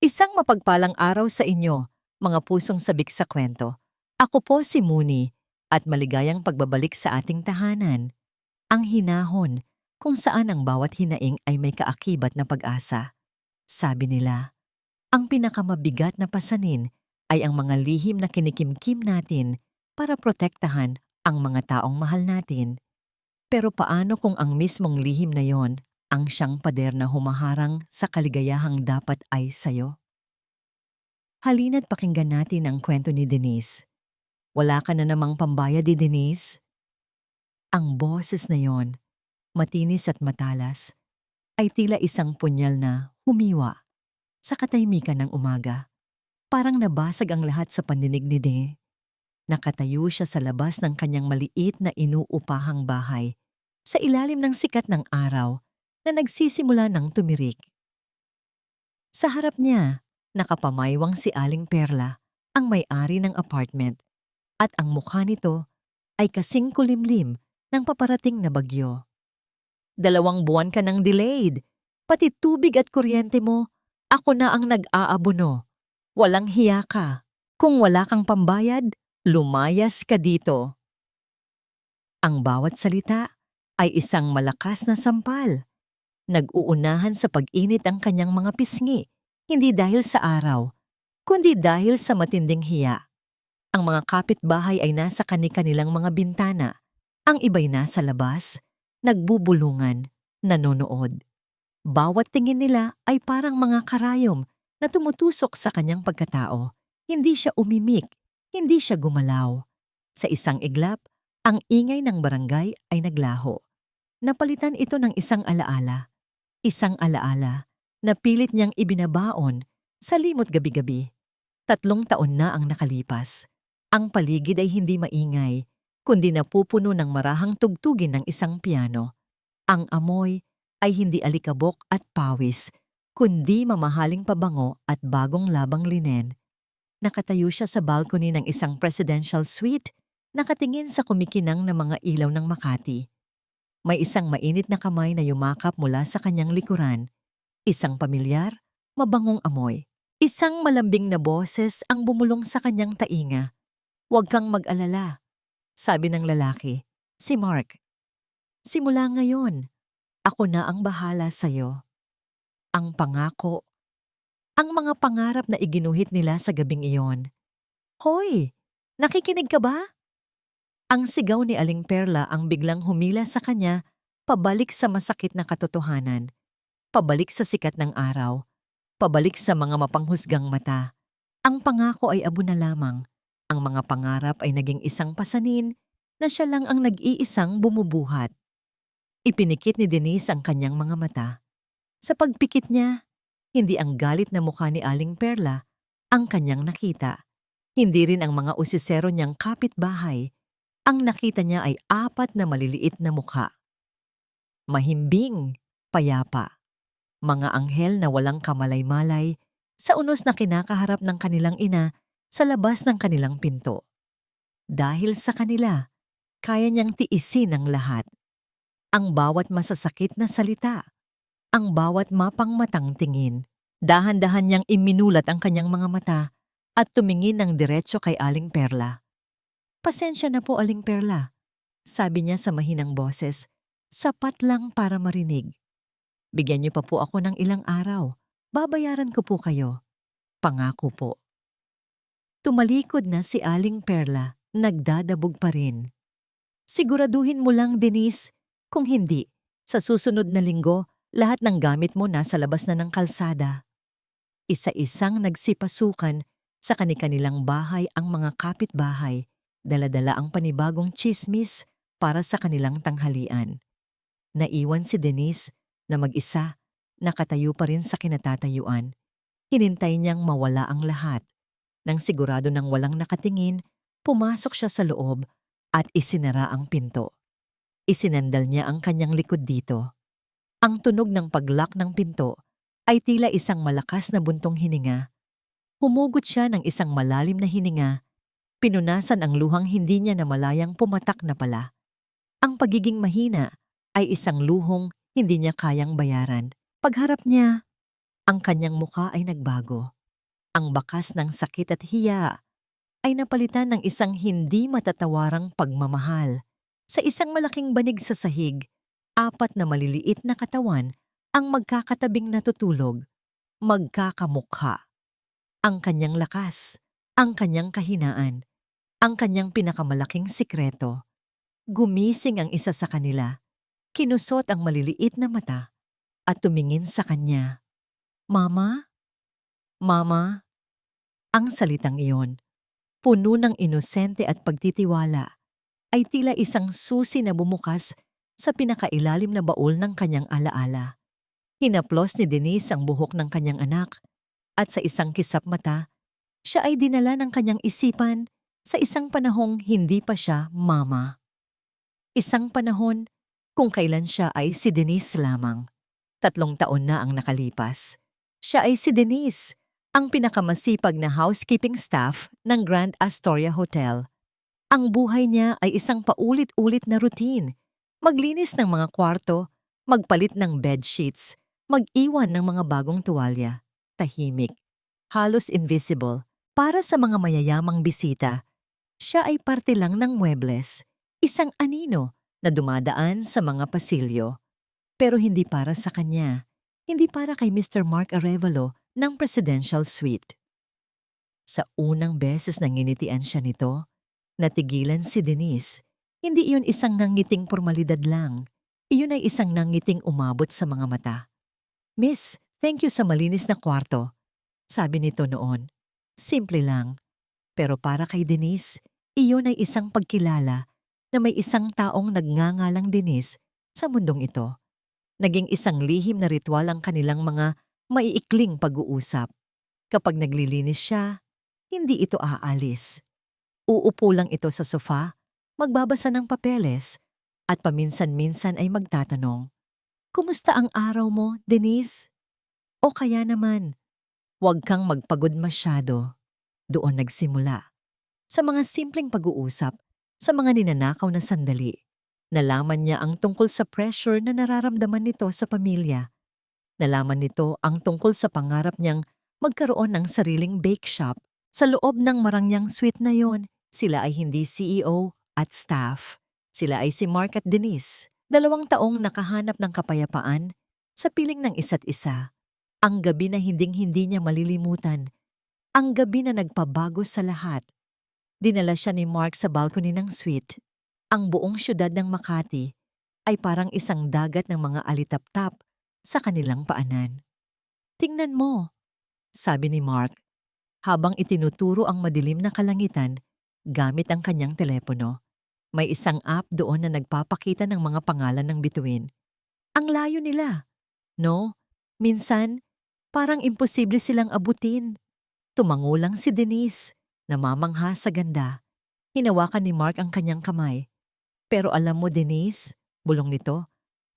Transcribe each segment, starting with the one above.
Isang mapagpalang araw sa inyo, mga pusong sabik sa kwento. Ako po si Mooney at maligayang pagbabalik sa ating tahanan. Ang hinahon, kung saan ang bawat hinaing ay may kaakibat na pag-asa. Sabi nila, ang pinakamabigat na pasanin ay ang mga lihim na kinikimkim natin para protektahan ang mga taong mahal natin. Pero paano kung ang mismong lihim na yon ang siyang pader na humaharang sa kaligayahang dapat ay sayo? Halina't pakinggan natin ang kwento ni Denise. Wala ka na namang pambayad ni Denise? Ang boses na yon, matinis at matalas, ay tila isang punyal na humiwa sa katahimikan ng umaga. Parang nabasag ang lahat sa pandinig ni Denise. Nakatayo siya sa labas ng kanyang maliit na inuupahang bahay sa ilalim ng sikat ng araw na nagsisimula ng tumirik. Sa harap niya, nakapamaywang si Aling Perla, ang may-ari ng apartment, at ang mukha nito ay kasing kulimlim ng paparating na bagyo. 2 buwan ka nang delayed, pati tubig at kuryente mo, ako na ang nag-aabono. Walang hiya ka. Kung wala kang pambayad, lumayas ka dito. Ang bawat salita ay isang malakas na sampal. Nag-uunahan sa pag-init ang kanyang mga pisngi, hindi dahil sa araw, kundi dahil sa matinding hiya. Ang mga kapitbahay ay nasa kani-kanilang mga bintana, ang iba'y nasa labas, nagbubulungan, nanonood. Bawat tingin nila ay parang mga karayom na tumutusok sa kanyang pagkatao. Hindi siya umimik, hindi siya gumalaw. Sa isang iglap, ang ingay ng barangay ay naglaho. Napalitan ito ng isang alaala. Isang alaala na pilit niyang ibinabaon sa limot gabi-gabi. 3 taon na ang nakalipas. Ang paligid ay hindi maingay, kundi napupuno ng marahang tugtugin ng isang piano. Ang amoy ay hindi alikabok at pawis, kundi mamahaling pabango at bagong labang linen. Nakatayo siya sa balcony ng isang presidential suite, nakatingin sa kumikinang na mga ilaw ng Makati. May isang mainit na kamay na yumakap mula sa kanyang likuran. Isang pamilyar, mabangong amoy. Isang malambing na boses ang bumulong sa kanyang tainga. "Huwag kang mag-alala," sabi ng lalaki, si Mark. "Simula ngayon, ako na ang bahala sa'yo." Ang pangako, ang mga pangarap na iginuhit nila sa gabing iyon. "Hoy, nakikinig ka ba?" Ang sigaw ni Aling Perla ang biglang humila sa kanya, pabalik sa masakit na katotohanan, pabalik sa sikat ng araw, pabalik sa mga mapanghusgang mata. Ang pangako ay abo na lamang. Ang mga pangarap ay naging isang pasanin na siya lang ang nag-iisang bumubuhat. Ipinikit ni Denise ang kanyang mga mata. Sa pagpikit niya, hindi ang galit na mukha ni Aling Perla ang kanyang nakita. Hindi rin ang mga usisero niyang kapitbahay. Ang nakita niya ay 4 na maliliit na mukha. Mahimbing, payapa. Mga anghel na walang kamalay-malay sa unos na kinakaharap ng kanilang ina sa labas ng kanilang pinto. Dahil sa kanila, kaya niyang tiisin ang lahat. Ang bawat masasakit na salita, ang bawat mapangmatang tingin. Dahan-dahan niyang iminulat ang kanyang mga mata at tumingin ng diretso kay Aling Perla. "Pasensya na po, Aling Perla," sabi niya sa mahinang boses, sapat lang para marinig. "Bigyan niyo pa po ako ng ilang araw. Babayaran ko po kayo. Pangako po." Tumalikod na si Aling Perla, nagdadabog pa rin. "Siguraduhin mo lang, Denise. Kung hindi, sa susunod na linggo, lahat ng gamit mo nasa labas na ng kalsada." Isa-isang nagsipasukan sa kani-kanilang bahay ang mga kapitbahay, dala-dala ang panibagong tsismis para sa kanilang tanghalian. Naiwan si Denise na mag-isa, nakatayo pa rin sa kinatatayuan. Hinintay niyang mawala ang lahat. Nang sigurado ng walang nakatingin, pumasok siya sa loob at isinara ang pinto. Isinandal niya ang kanyang likod dito. Ang tunog ng pag-lock ng pinto ay tila isang malakas na buntong hininga. Humugot siya ng isang malalim na hininga. Pinunasan ang luhang hindi niya namalayang pumatak na pala. Ang pagiging mahina ay isang luhong hindi niya kayang bayaran. Pagharap niya, Ang kanyang muka ay nagbago. Ang bakas ng sakit at hiya ay napalitan ng isang hindi matatawarang pagmamahal. Sa isang malaking banig sa sahig, 4 na maliliit na katawan ang magkakatabing natutulog, magkakamukha. Ang kanyang lakas, ang kanyang kahinaan, ang kanyang pinakamalaking sikreto. Gumising ang isa sa kanila, kinusot ang maliliit na mata at tumingin sa kanya. Mama? Mama? Ang salitang iyon, puno ng inosente at pagtitiwala, ay tila isang susi na bumukas sa pinakailalim na baul ng kanyang alaala. Hinaplos ni Denise ang buhok ng kanyang anak at sa isang kisap mata, siya ay dinala ng kanyang isipan sa isang panahong hindi pa siya mama. Isang panahon kung kailan siya ay si Denise lamang. 3 taon na ang nakalipas. Siya ay si Denise, ang pinakamasipag na housekeeping staff ng Grand Astoria Hotel. Ang buhay niya ay isang paulit-ulit na routine. Maglinis ng mga kwarto, magpalit ng bedsheets, mag-iwan ng mga bagong tuwalya. Tahimik, halos invisible. Para sa mga mayayamang bisita, siya ay parte lang ng muebles, isang anino na dumadaan sa mga pasilyo. Pero hindi para sa kanya, hindi para kay Mr. Mark Arevalo ng Presidential Suite. Sa unang beses na nginitian siya nito, natigilan si Denise. Hindi iyon isang nangiting formalidad lang. Iyon ay isang nangiting umabot sa mga mata. Miss, thank you sa malinis na kwarto. Sabi nito noon. Simple lang. Pero para kay Denise, iyon ay isang pagkilala na may isang taong nagngangalang Denise sa mundong ito. Naging isang lihim na ritual ang kanilang mga maiikling pag-uusap. Kapag naglilinis siya, hindi ito aalis. Uupo lang ito sa sofa, magbabasa ng papeles, at paminsan-minsan ay magtatanong, "Kumusta ang araw mo, Denise?" O kaya naman, "Huwag kang magpagod masyado." Doon nagsimula. Sa mga simpleng pag-uusap, sa mga ninanakaw na sandali, nalaman niya ang tungkol sa pressure na nararamdaman nito sa pamilya. Nalaman nito ang tungkol sa pangarap niyang magkaroon ng sariling bake shop. Sa loob ng marangyang suite na yon, sila ay hindi CEO at staff. Sila ay si Mark at Denise, 2 taong nakahanap ng kapayapaan sa piling ng isa't isa. Ang gabi na hinding-hindi niya malilimutan. Ang gabi na nagpabago sa lahat. Dinala siya ni Mark sa balcony ng suite. Ang buong syudad ng Makati ay parang isang dagat ng mga alitaptap sa kanilang paanan. "Tingnan mo," sabi ni Mark, habang itinuturo ang madilim na kalangitan gamit ang kanyang telepono. May isang app doon na nagpapakita ng mga pangalan ng bituin. Ang layo nila, no? Minsan, parang imposible silang abutin. Tumango lang si Denise, namamangha sa ganda. Hinawakan ni Mark ang kanyang kamay. "Pero alam mo, Denise," bulong nito,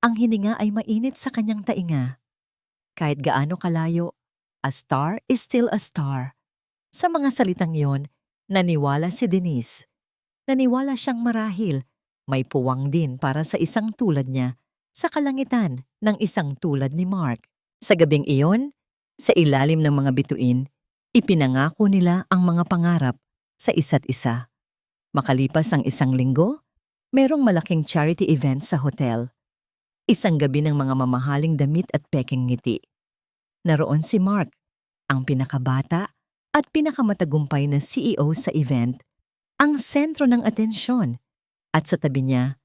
"ang hininga ay mainit sa kanyang tainga. Kahit gaano kalayo, a star is still a star." Sa mga salitang yon, naniwala si Denise. Naniwala siyang marahil may puwang din para sa isang tulad niya sa kalangitan ng isang tulad ni Mark. Sa gabing iyon, sa ilalim ng mga bituin, ipinangako nila ang mga pangarap sa isa't isa. Makalipas ang 1 linggo, merong malaking charity event sa hotel. Isang gabi ng mga mamahaling damit at peking ngiti. Naroon si Mark, ang pinakabata at pinakamatagumpay na CEO sa event, ang sentro ng atensyon. At sa tabi niya,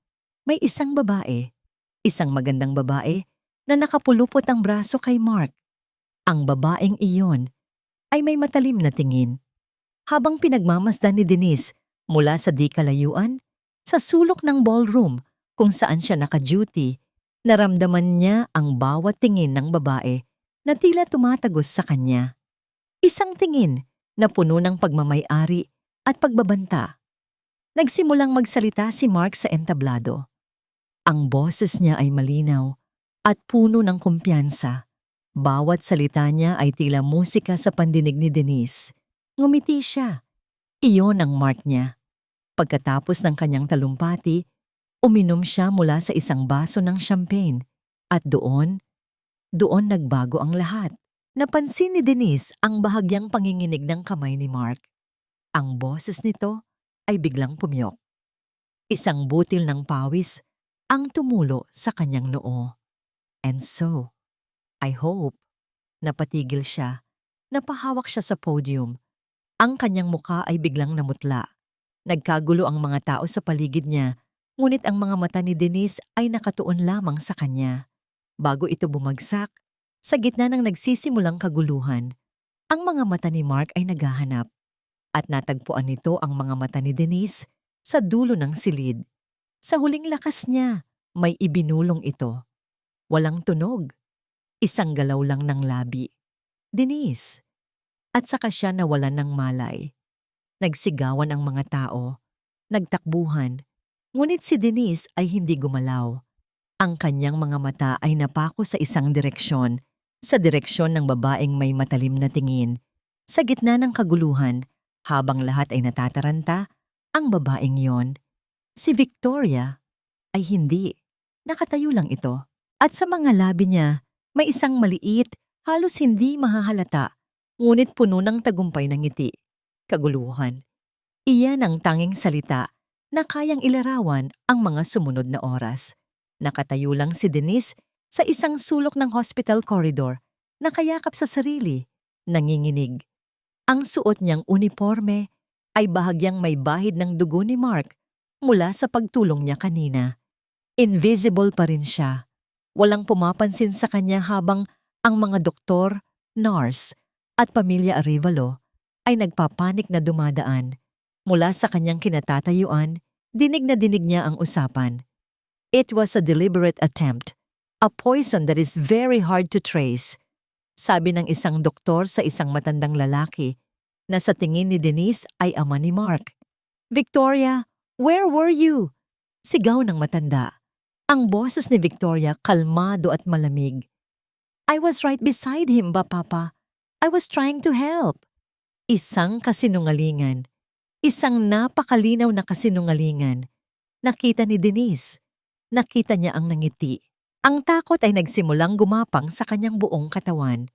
may isang babae, isang magandang babae na nakapulupot ang braso kay Mark. Ang babaeng iyon ay may matalim na tingin. Habang pinagmamasdan ni Denise mula sa di kalayuan, sa sulok ng ballroom kung saan siya naka-duty, naramdaman niya ang bawat tingin ng babae na tila tumatagos sa kanya. Isang tingin na puno ng pagmamay-ari at pagbabanta. Nagsimulang magsalita si Mark sa entablado. Ang boses niya ay malinaw at puno ng kumpiyansa. Bawat salita niya ay tila musika sa pandinig ni Denise. Ngumiti siya. Iyon ang Mark niya. Pagkatapos ng kanyang talumpati, uminom siya mula sa isang baso ng champagne. At doon nagbago ang lahat. Napansin ni Denise ang bahagyang panginginig ng kamay ni Mark. Ang boses nito ay biglang pumiyok. Isang butil ng pawis ang tumulo sa kanyang noo. And so, I hope, napatigil siya. Napahawak siya sa podium. Ang kanyang muka ay biglang namutla. Nagkagulo ang mga tao sa paligid niya, ngunit ang mga mata ni Denise ay nakatuon lamang sa kanya. Bago ito bumagsak, sa gitna ng nagsisimulang kaguluhan, ang mga mata ni Mark ay naghahanap at natagpuan nito ang mga mata ni Denise sa dulo ng silid. Sa huling lakas niya, may ibinulong ito. Walang tunog. Isang galaw lang ng labi. Denise. At saka siya nawalan ng malay. Nagsigawan ang mga tao. Nagtakbuhan. Ngunit si Denise ay hindi gumalaw. Ang kanyang mga mata ay napako sa isang direksyon, sa direksyon ng babaeng may matalim na tingin. Sa gitna ng kaguluhan, habang lahat ay natataranta, ang babaeng yon, si Victoria, ay hindi. Nakatayo lang ito. At sa mga labi niya, may isang maliit, halos hindi mahahalata, ngunit puno ng tagumpay ng ngiti. Kaguluhan. Iyan ang tanging salita na kayang ilarawan ang mga sumunod na oras. Nakatayo lang si Denise sa isang sulok ng hospital corridor, nakayakap sa sarili, nanginginig. Ang suot niyang uniforme ay bahagyang may bahid ng dugo ni Mark mula sa pagtulong niya kanina. Invisible pa rin siya. Walang pumapansin sa kanya habang ang mga doktor, nurse, at pamilya Arevalo ay nagpapanik na dumadaan. Mula sa kanyang kinatatayuan, dinig na dinig niya ang usapan. It was a deliberate attempt, a poison that is very hard to trace. Sabi ng isang doktor sa isang matandang lalaki na sa tingin ni Denise ay ama ni Mark. Victoria, where were you? Sigaw ng matanda. Ang boses ni Victoria kalmado at malamig. I was right beside him ba, Papa? I was trying to help. Isang kasinungalingan. Isang napakalinaw na kasinungalingan. Nakita ni Denise. Nakita niya ang nangiti. Ang takot ay nagsimulang gumapang sa kanyang buong katawan.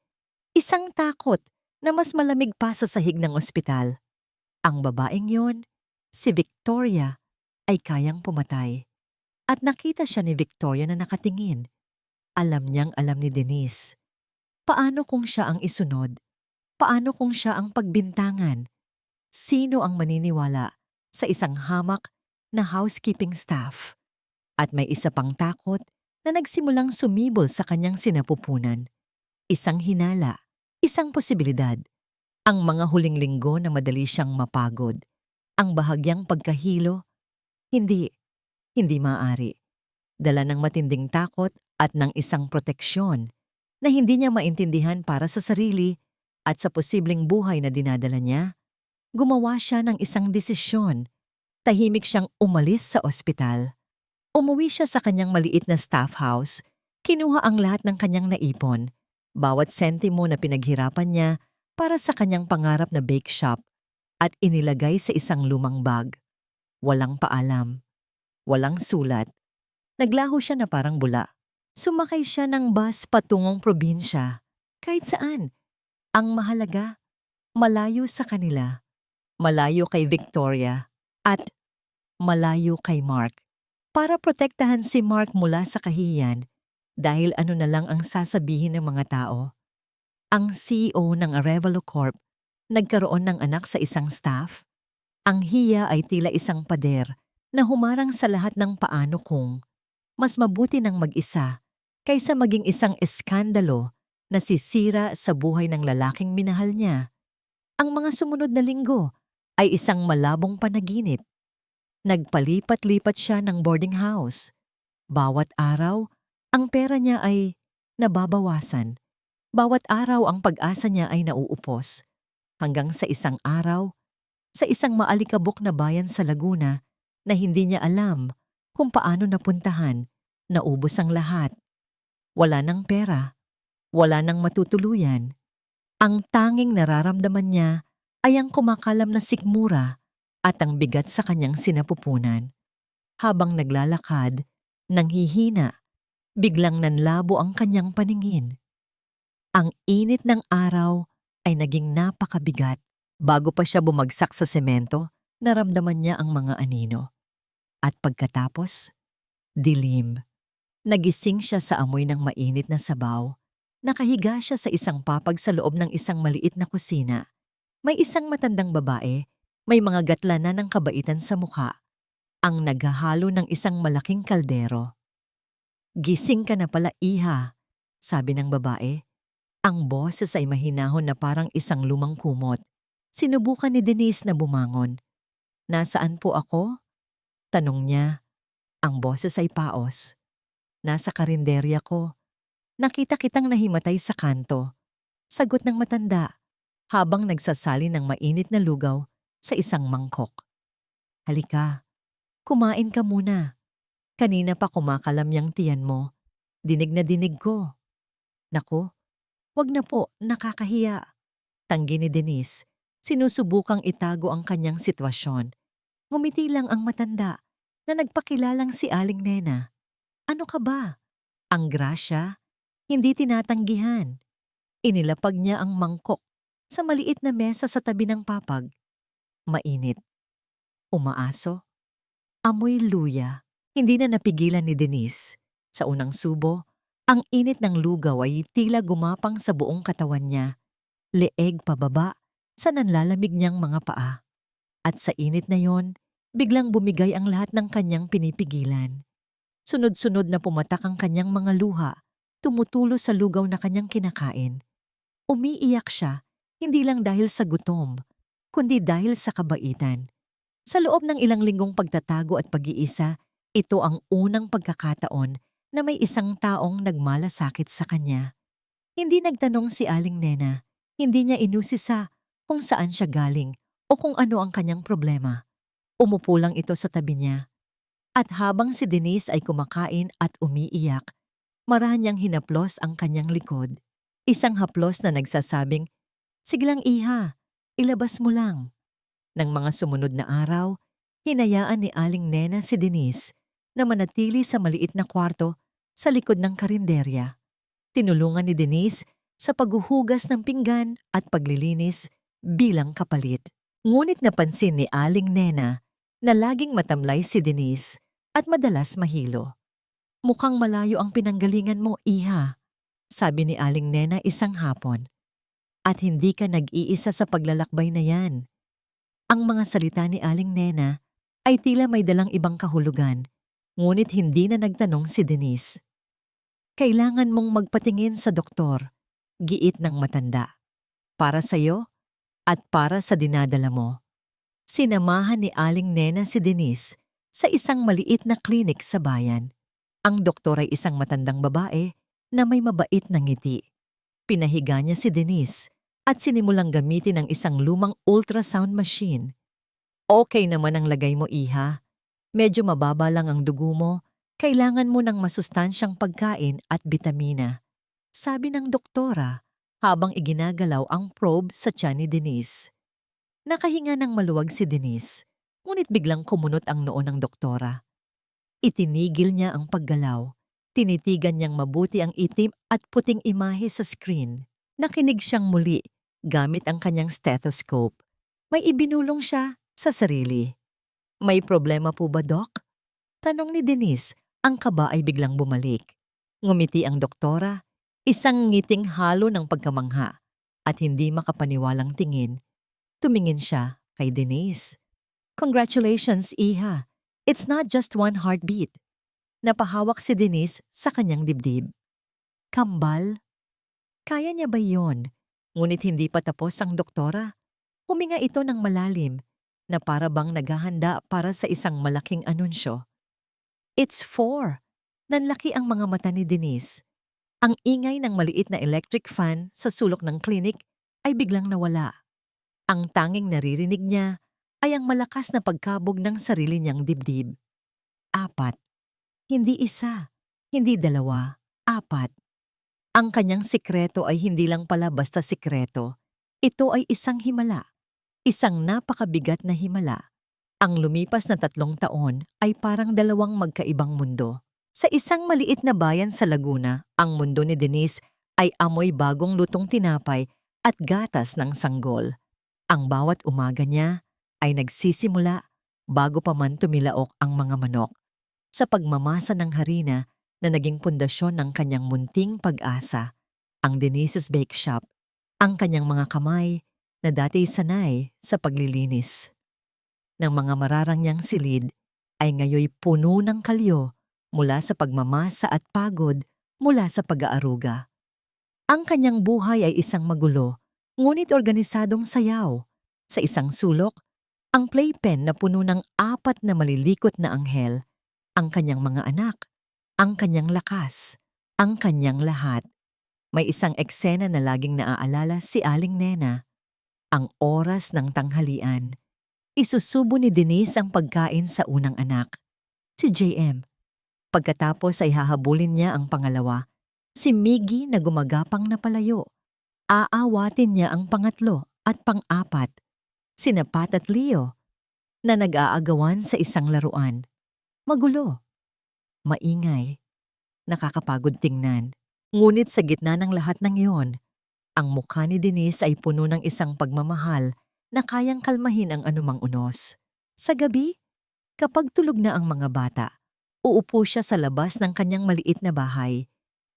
Isang takot na mas malamig pa sa sahig ng ospital. Ang babaeng yon, si Victoria, ay kayang pumatay. At nakita siya ni Victoria na nakatingin. Alam niyang alam ni Denise. Paano kung siya ang isunod? Paano kung siya ang pagbintangan? Sino ang maniniwala sa isang hamak na housekeeping staff? At may isa pang takot na nagsimulang sumibol sa kanyang sinapupunan. Isang hinala, isang posibilidad. Ang mga huling linggo na madali siyang mapagod. Ang bahagyang pagkahilo, hindi maaari. Dala ng matinding takot at ng isang proteksyon na hindi niya maintindihan para sa sarili at sa posibleng buhay na dinadala niya, gumawa siya ng isang desisyon. Tahimik siyang umalis sa ospital. Umuwi siya sa kanyang maliit na staff house, kinuha ang lahat ng kanyang naipon, bawat sentimo na pinaghirapan niya para sa kanyang pangarap na bake shop at inilagay sa isang lumang bag. Walang paalam, walang sulat. Naglaho siya na parang bula. Sumakay siya ng bus patungong probinsya, kahit saan. Ang mahalaga, malayo sa kanila, malayo kay Victoria, at malayo kay Mark. Para protektahan si Mark mula sa kahihiyan dahil ano na lang ang sasabihin ng mga tao. Ang CEO ng Arevalo Corp nagkaroon ng anak sa isang staff. Ang hiya ay tila isang pader na humarang sa lahat ng paano kung mas mabuti ng mag-isa kaysa maging isang eskandalo na sisira sa buhay ng lalaking minahal niya. Ang mga sumunod na linggo ay isang malabong panaginip. Nagpalipat-lipat siya ng boarding house. Bawat araw, ang pera niya ay nababawasan. Bawat araw ang pag-asa niya ay nauupos. Hanggang sa isang araw, sa isang maalikabok na bayan sa Laguna na hindi niya alam kung paano napuntahan, naubos ang lahat. Wala ng pera, wala ng matutuluyan. Ang tanging nararamdaman niya ay ang kumakalam na sikmura at ang bigat sa kanyang sinapupunan. Habang naglalakad, nanghihina, biglang nanlabo ang kanyang paningin. Ang init ng araw ay naging napakabigat. Bago pa siya bumagsak sa semento, naramdaman niya ang mga anino. At pagkatapos, dilim. Nagising siya sa amoy ng mainit na sabaw. Nakahiga siya sa isang papag sa loob ng isang maliit na kusina. May isang matandang babae, may mga gatlanan ng kabaitan sa mukha, ang naghahalo ng isang malaking kaldero. "Gising ka na pala, iha," sabi ng babae. Ang boses ay mahinahon na parang isang lumang kumot. Sinubukan ni Denise na bumangon. "Nasaan po ako?" tanong niya. Ang boses ay paos. "Nasa karinderya ko. Nakita kitang nahimatay sa kanto." Sagot ng matanda habang nagsasali ng mainit na lugaw sa isang mangkok. "Halika, kumain ka muna. Kanina pa kumakalam yang tiyan mo. Dinig na dinig ko." "Naku, wag na po, nakakahiya." Tanggi ni Denise. Sinusubukang itago ang kanyang sitwasyon. Ngumiti lang ang matanda na nagpakilalang si Aling Nena. "Ano ka ba?" Ang grasya, hindi tinatanggihan. Inilapag niya ang mangkok sa maliit na mesa sa tabi ng papag. Mainit. Umaaso. Amoy luya. Hindi na napigilan ni Denise. Sa unang subo, ang init ng lugaw ay tila gumapang sa buong katawan niya. Leeg pababa sa nanlalamig niyang mga paa. At sa init na yon, biglang bumigay ang lahat ng kanyang pinipigilan. Sunod-sunod na pumatak ang kanyang mga luha, tumutulo sa lugaw na kanyang kinakain. Umiiyak siya, hindi lang dahil sa gutom, kundi dahil sa kabaitan. Sa loob ng ilang linggong pagtatago at pag-iisa, ito ang unang pagkakataon na may isang taong nagmalasakit sa kanya. Hindi nagtanong si Aling Nena, hindi niya inusisa kung saan siya galing o kung ano ang kanyang problema. Umupo lang ito sa tabi niya. At habang si Denise ay kumakain at umiiyak, marahan niyang hinaplos ang kanyang likod. Isang haplos na nagsasabing, "Sige lang iha, ilabas mo lang." Nang mga sumunod na araw, hinayaan ni Aling Nena si Denise na manatili sa maliit na kwarto sa likod ng karinderya. Tinulungan ni Denise sa paghuhugas ng pinggan at paglilinis bilang kapalit. Ngunit napansin ni Aling Nena na laging matamlay si Denise at madalas mahilo. "Mukhang malayo ang pinanggalingan mo, iha," sabi ni Aling Nena isang hapon. "At hindi ka nag-iisa sa paglalakbay na yan." Ang mga salita ni Aling Nena ay tila may dalang ibang kahulugan, ngunit hindi na nagtanong si Denise. "Kailangan mong magpatingin sa doktor," giit ng matanda. "Para sa'yo at para sa dinadala mo." Sinamahan ni Aling Nena si Denise sa isang maliit na klinik sa bayan. Ang doktor ay isang matandang babae na may mabait na ngiti. Pinahiga niya si Denise at sinimulang gamitin ang isang lumang ultrasound machine. "Okay naman ang lagay mo, iha. Medyo mababa lang ang dugo mo. Kailangan mo ng masustansyang pagkain at bitamina," sabi ng doktora habang iginagalaw ang probe sa tiyan ni Denise. Nakahinga ng maluwag si Denise, ngunit biglang kumunot ang noo ng doktora. Itinigil niya ang paggalaw. Tinitigan niyang mabuti ang itim at puting imahe sa screen. Nakinig siyang muli gamit ang kanyang stethoscope. May ibinulong siya sa sarili. "May problema po ba, Doc?" tanong ni Denise. Ang kaba ay biglang bumalik. Ngumiti ang doktora, isang ngiting halo ng pagkamangha, at hindi makapaniwalang tingin. Tumingin siya kay Denise. "Congratulations, iha. It's not just one heartbeat." Napahawak si Denise sa kanyang dibdib. Kambal? Kaya niya ba yon? Ngunit hindi pa tapos ang doktora. Huminga ito ng malalim na para bang naghahanda para sa isang malaking anunsyo. "It's 4. Nanlaki ang mga mata ni Denise. Ang ingay ng maliit na electric fan sa sulok ng klinik ay biglang nawala. Ang tanging naririnig niya ay ang malakas na pagkabog ng sarili niyang dibdib. 4. Hindi 1, hindi 2, 4. Ang kanyang sikreto ay hindi lang pala basta sikreto. Ito ay isang himala. Isang napakabigat na himala. Ang lumipas na 3 taon ay parang dalawang magkaibang mundo. Sa isang maliit na bayan sa Laguna, ang mundo ni Denise ay amoy bagong lutong tinapay at gatas ng sanggol. Ang bawat umaga niya ay nagsisimula bago pa man tumilaok ang mga manok sa pagmamasa ng harina na naging pundasyon ng kanyang munting pag-asa, ang Denise's Bake Shop, ang kanyang mga kamay na dati sanay sa paglilinis ng mga mararangyang silid ay ngayoy puno ng kalyo mula sa pagmamasa at pagod mula sa pag-aaruga. Ang kanyang buhay ay isang magulo, ngunit organisadong sayaw. Sa isang sulok, ang playpen na puno ng 4 na malilikot na anghel, ang kanyang mga anak, ang kanyang lakas, ang kanyang lahat. May isang eksena na laging naaalala si Aling Nena, ang oras ng tanghalian. Isusubo ni Denise ang pagkain sa unang anak, si JM. Pagkatapos ay hahabulin niya ang pangalawa, si Miggy na gumagapang na palayo. Aawatin niya ang pangatlo at pang-apat, sina Pat at Leo, na nag-aagawan sa isang laruan. Magulo, maingay, nakakapagod tingnan. Ngunit sa gitna ng lahat ng iyon, ang mukha ni Denise ay puno ng isang pagmamahal na kayang kalmahin ang anumang unos. Sa gabi, kapag tulog na ang mga bata, uupo siya sa labas ng kanyang maliit na bahay,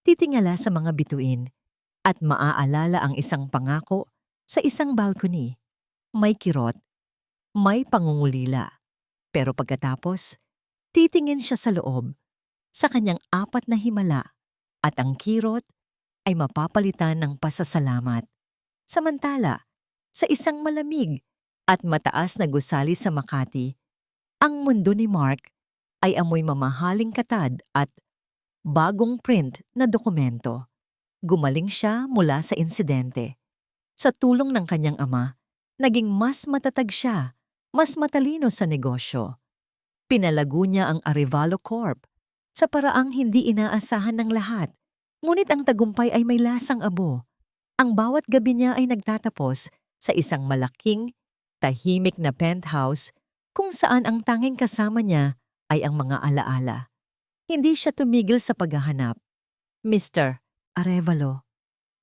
titingala sa mga bituin, at maaalala ang isang pangako sa isang balcony. May kirot, may pangungulila. Pero pagkatapos, titingin siya sa loob, sa kanyang 4 na himala, at ang kirot ay mapapalitan ng pasasalamat. Samantala, sa isang malamig at mataas na gusali sa Makati, ang mundo ni Mark ay amoy mamahaling katad at bagong print na dokumento. Gumaling siya mula sa insidente. Sa tulong ng kanyang ama, naging mas matatag siya, mas matalino sa negosyo. Pinalago niya ang Arevalo Corp sa paraang hindi inaasahan ng lahat. Ngunit ang tagumpay ay may lasang abo. Ang bawat gabi niya ay nagtatapos sa isang malaking, tahimik na penthouse kung saan ang tanging kasama niya ay ang mga alaala. Hindi siya tumigil sa paghahanap. Mr. Arevalo,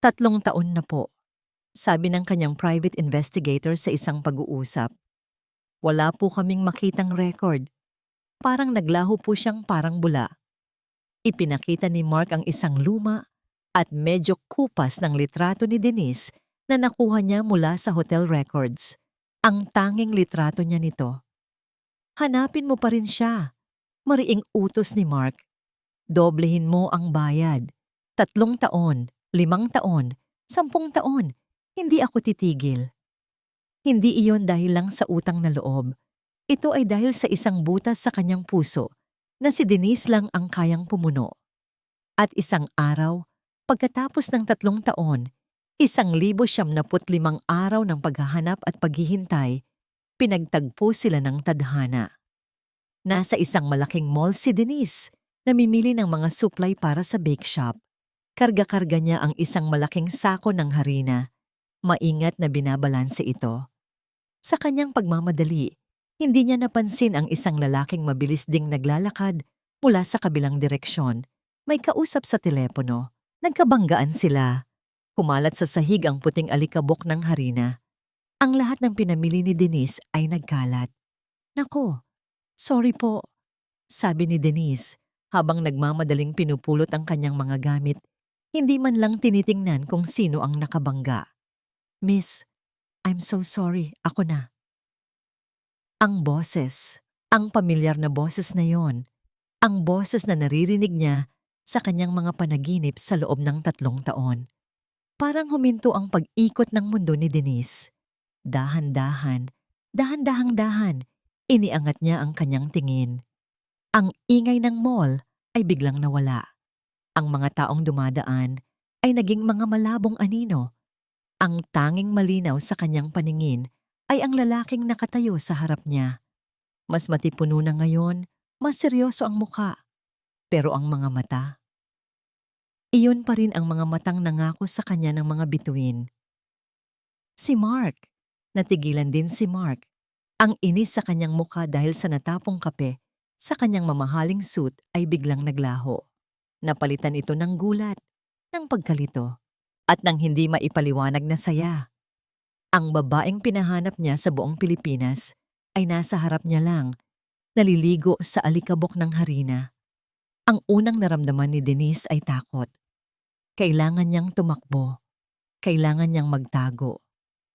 3 taon na po, sabi ng kanyang private investigator sa isang pag-uusap. Wala po kaming makitang record. Parang naglaho po siyang parang bula. Ipinakita ni Mark ang isang luma at medyo kupas ng litrato ni Denise na nakuha niya mula sa hotel records. Ang tanging litrato niya nito. Hanapin mo pa rin siya. Mariing utos ni Mark. Doblehin mo ang bayad. 3 taon, 5 taon, 10 taon. Hindi ako titigil. Hindi iyon dahil lang sa utang na loob. Ito ay dahil sa isang butas sa kanyang puso na si Denise lang ang kayang pumuno. At isang araw, pagkatapos ng 3 taon, 1,075 araw ng paghahanap at paghihintay, pinagtagpo sila ng tadhana. Nasa isang malaking mall si Denise, namimili ng mga supply para sa bake shop. Karga-karga niya ang isang malaking sako ng harina. Maingat na binabalanse ito. Sa kanyang pagmamadali, hindi niya napansin ang isang lalaking mabilis ding naglalakad mula sa kabilang direksyon. May kausap sa telepono. Nagkabanggaan sila. Kumalat sa sahig ang puting alikabok ng harina. Ang lahat ng pinamili ni Denise ay nagkalat. Nako, sorry po, sabi ni Denise habang nagmamadaling pinupulot ang kanyang mga gamit. Hindi man lang tinitingnan kung sino ang nakabangga. Miss, I'm so sorry, ako na. Ang boses, ang pamilyar na boses na yon, ang boses na naririnig niya sa kanyang mga panaginip sa loob ng 3 taon. Parang huminto ang pag-ikot ng mundo ni Denise. Dahan-dahan, dahan-dahang-dahan, iniangat niya ang kanyang tingin. Ang ingay ng mall ay biglang nawala. Ang mga taong dumadaan ay naging mga malabong anino. Ang tanging malinaw sa kanyang paningin ay ang lalaking nakatayo sa harap niya. Mas matipuno na ngayon, mas seryoso ang muka. Pero ang mga mata, iyon pa rin ang mga matang nangako sa kanya ng mga bituin. Si Mark. Natigilan din si Mark. Ang inis sa kanyang mukha dahil sa natapong kape sa kanyang mamahaling suit ay biglang naglaho. Napalitan ito ng gulat, ng pagkalito. at ng hindi maipaliwanag na saya. Ang babaeng pinahanap niya sa buong Pilipinas ay nasa harap niya lang, naliligo sa alikabok ng harina. Ang unang naramdaman ni Denise ay takot. Kailangan niyang tumakbo. Kailangan niyang magtago.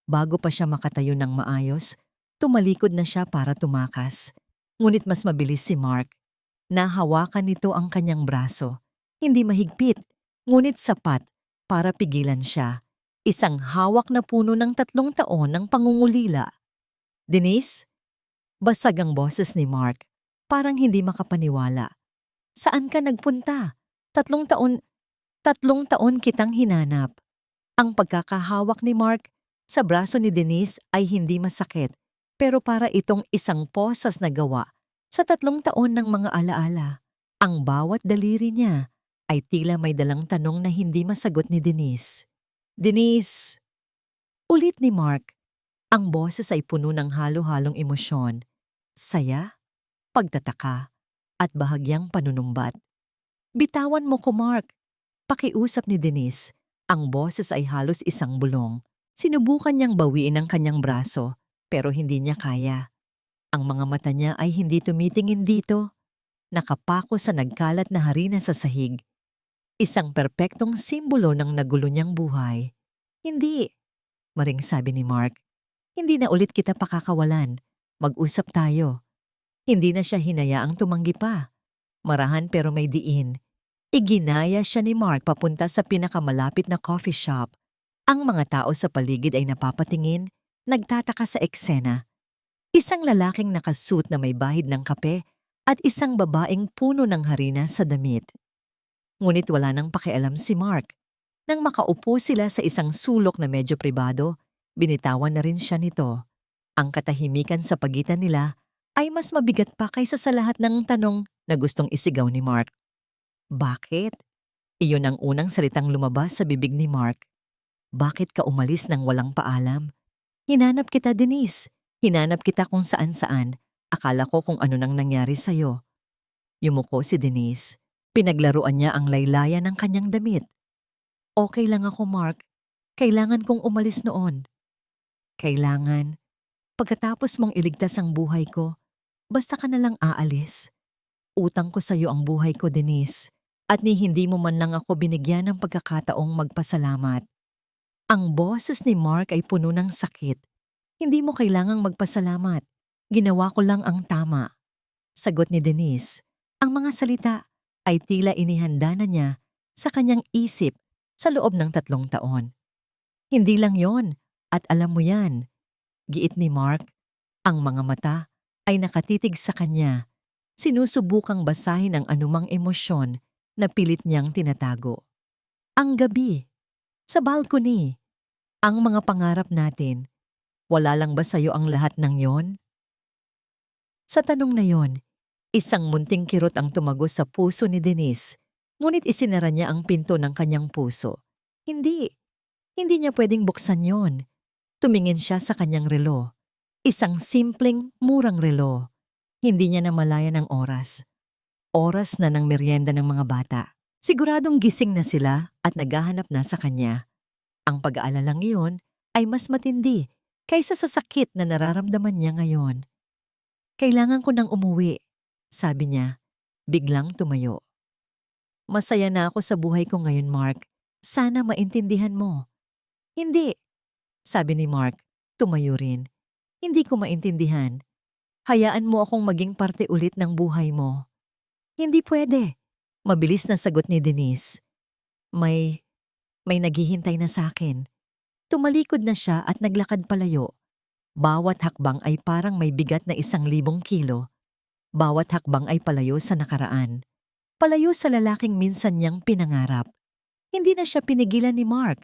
Bago pa siya makatayo ng maayos, tumalikod na siya para tumakas. Ngunit mas mabilis si Mark. Nahawakan nito ang kanyang braso. Hindi mahigpit, ngunit sapat para pigilan siya. Isang hawak na puno ng 3 taon ng pangungulila. Denise? Basag ang boses ni Mark. Parang hindi makapaniwala. Saan ka nagpunta? 3 taon kitang hinanap. Ang pagkakahawak ni Mark sa braso ni Denise ay hindi masakit, pero para itong isang posas na gawa sa 3 taon ng mga alaala. Ang bawat daliri niya ay tila may dalang tanong na hindi masagot ni Denise. Denise! Ulit ni Mark. Ang boses ay puno ng halo-halong emosyon. Saya, pagtataka, at bahagyang panunumbat. Bitawan mo ko, Mark. Pakiusap ni Denise. Ang boses ay halos isang bulong. Sinubukan niyang bawiin ang kanyang braso, pero hindi niya kaya. Ang mga mata niya ay hindi tumitingin dito. Nakapako sa nagkalat na harina sa sahig. Isang perpektong simbolo ng nagulo niyang buhay. Hindi, maring sabi ni Mark. Hindi na ulit kita pakakawalan. Mag-usap tayo. Hindi na siya hinayaang tumanggi pa. Marahan pero may diin. Iginaya siya ni Mark papunta sa pinakamalapit na coffee shop. Ang mga tao sa paligid ay napapatingin, nagtataka sa eksena. Isang lalaking nakasuot na may bahid ng kape at isang babaeng puno ng harina sa damit. Ngunit wala nang pakialam si Mark. Nang makaupo sila sa isang sulok na medyo pribado, binitawan na rin siya nito. Ang katahimikan sa pagitan nila ay mas mabigat pa kaysa sa lahat ng tanong na gustong isigaw ni Mark. Bakit? Iyon ang unang salitang lumabas sa bibig ni Mark. Bakit ka umalis nang walang paalam? Hinanap kita, Denise. Hinanap kita kung saan-saan. Akala ko kung ano nang nangyari sa'yo. Yumuko si Denise. Pinaglaruan niya ang laylayan ng kanyang damit. Okay lang ako, Mark. Kailangan kong umalis noon. Kailangan. Pagkatapos mong iligtas ang buhay ko, basta ka na lang aalis. Utang ko sa'yo ang buhay ko, Denise. At ni hindi mo man lang ako binigyan ng pagkakataong magpasalamat. Ang boses ni Mark ay puno ng sakit. Hindi mo kailangang magpasalamat. Ginawa ko lang ang tama. Sagot ni Denise. Ang mga salita ay tila inihanda na niya sa kanyang isip sa loob ng 3 taon. Hindi lang yon, at alam mo yan. Giit ni Mark. Ang mga mata ay nakatitig sa kanya. Sinusubukang basahin ang anumang emosyon na pilit niyang tinatago. Ang gabi, sa balcony, ang mga pangarap natin. Wala lang ba sa'yo ang lahat ng yon? Sa tanong na yon, isang munting kirot ang tumagos sa puso ni Denise, ngunit isinara niya ang pinto ng kanyang puso. Hindi niya pwedeng buksan yon. Tumingin siya sa kanyang relo. Isang simpleng, murang relo. Hindi niya namalayan ang oras. Oras na ng merienda ng mga bata. Siguradong gising na sila at naghahanap na sa kanya. Ang pag-aalalang iyon ay mas matindi kaysa sa sakit na nararamdaman niya ngayon. Kailangan ko nang umuwi, sabi niya, biglang tumayo. Masaya na ako sa buhay ko ngayon, Mark. Sana maintindihan mo. Hindi, sabi ni Mark, tumayo rin. Hindi ko maintindihan. Hayaan mo akong maging parte ulit ng buhay mo. Hindi pwede, mabilis na sagot ni Denise. May naghihintay na sa akin. Tumalikod na siya at naglakad palayo. Bawat hakbang ay parang may bigat na 1,000 kilo. Bawat hakbang ay palayo sa nakaraan. Palayo sa lalaking minsan niyang pinangarap. Hindi na siya pinigilan ni Mark.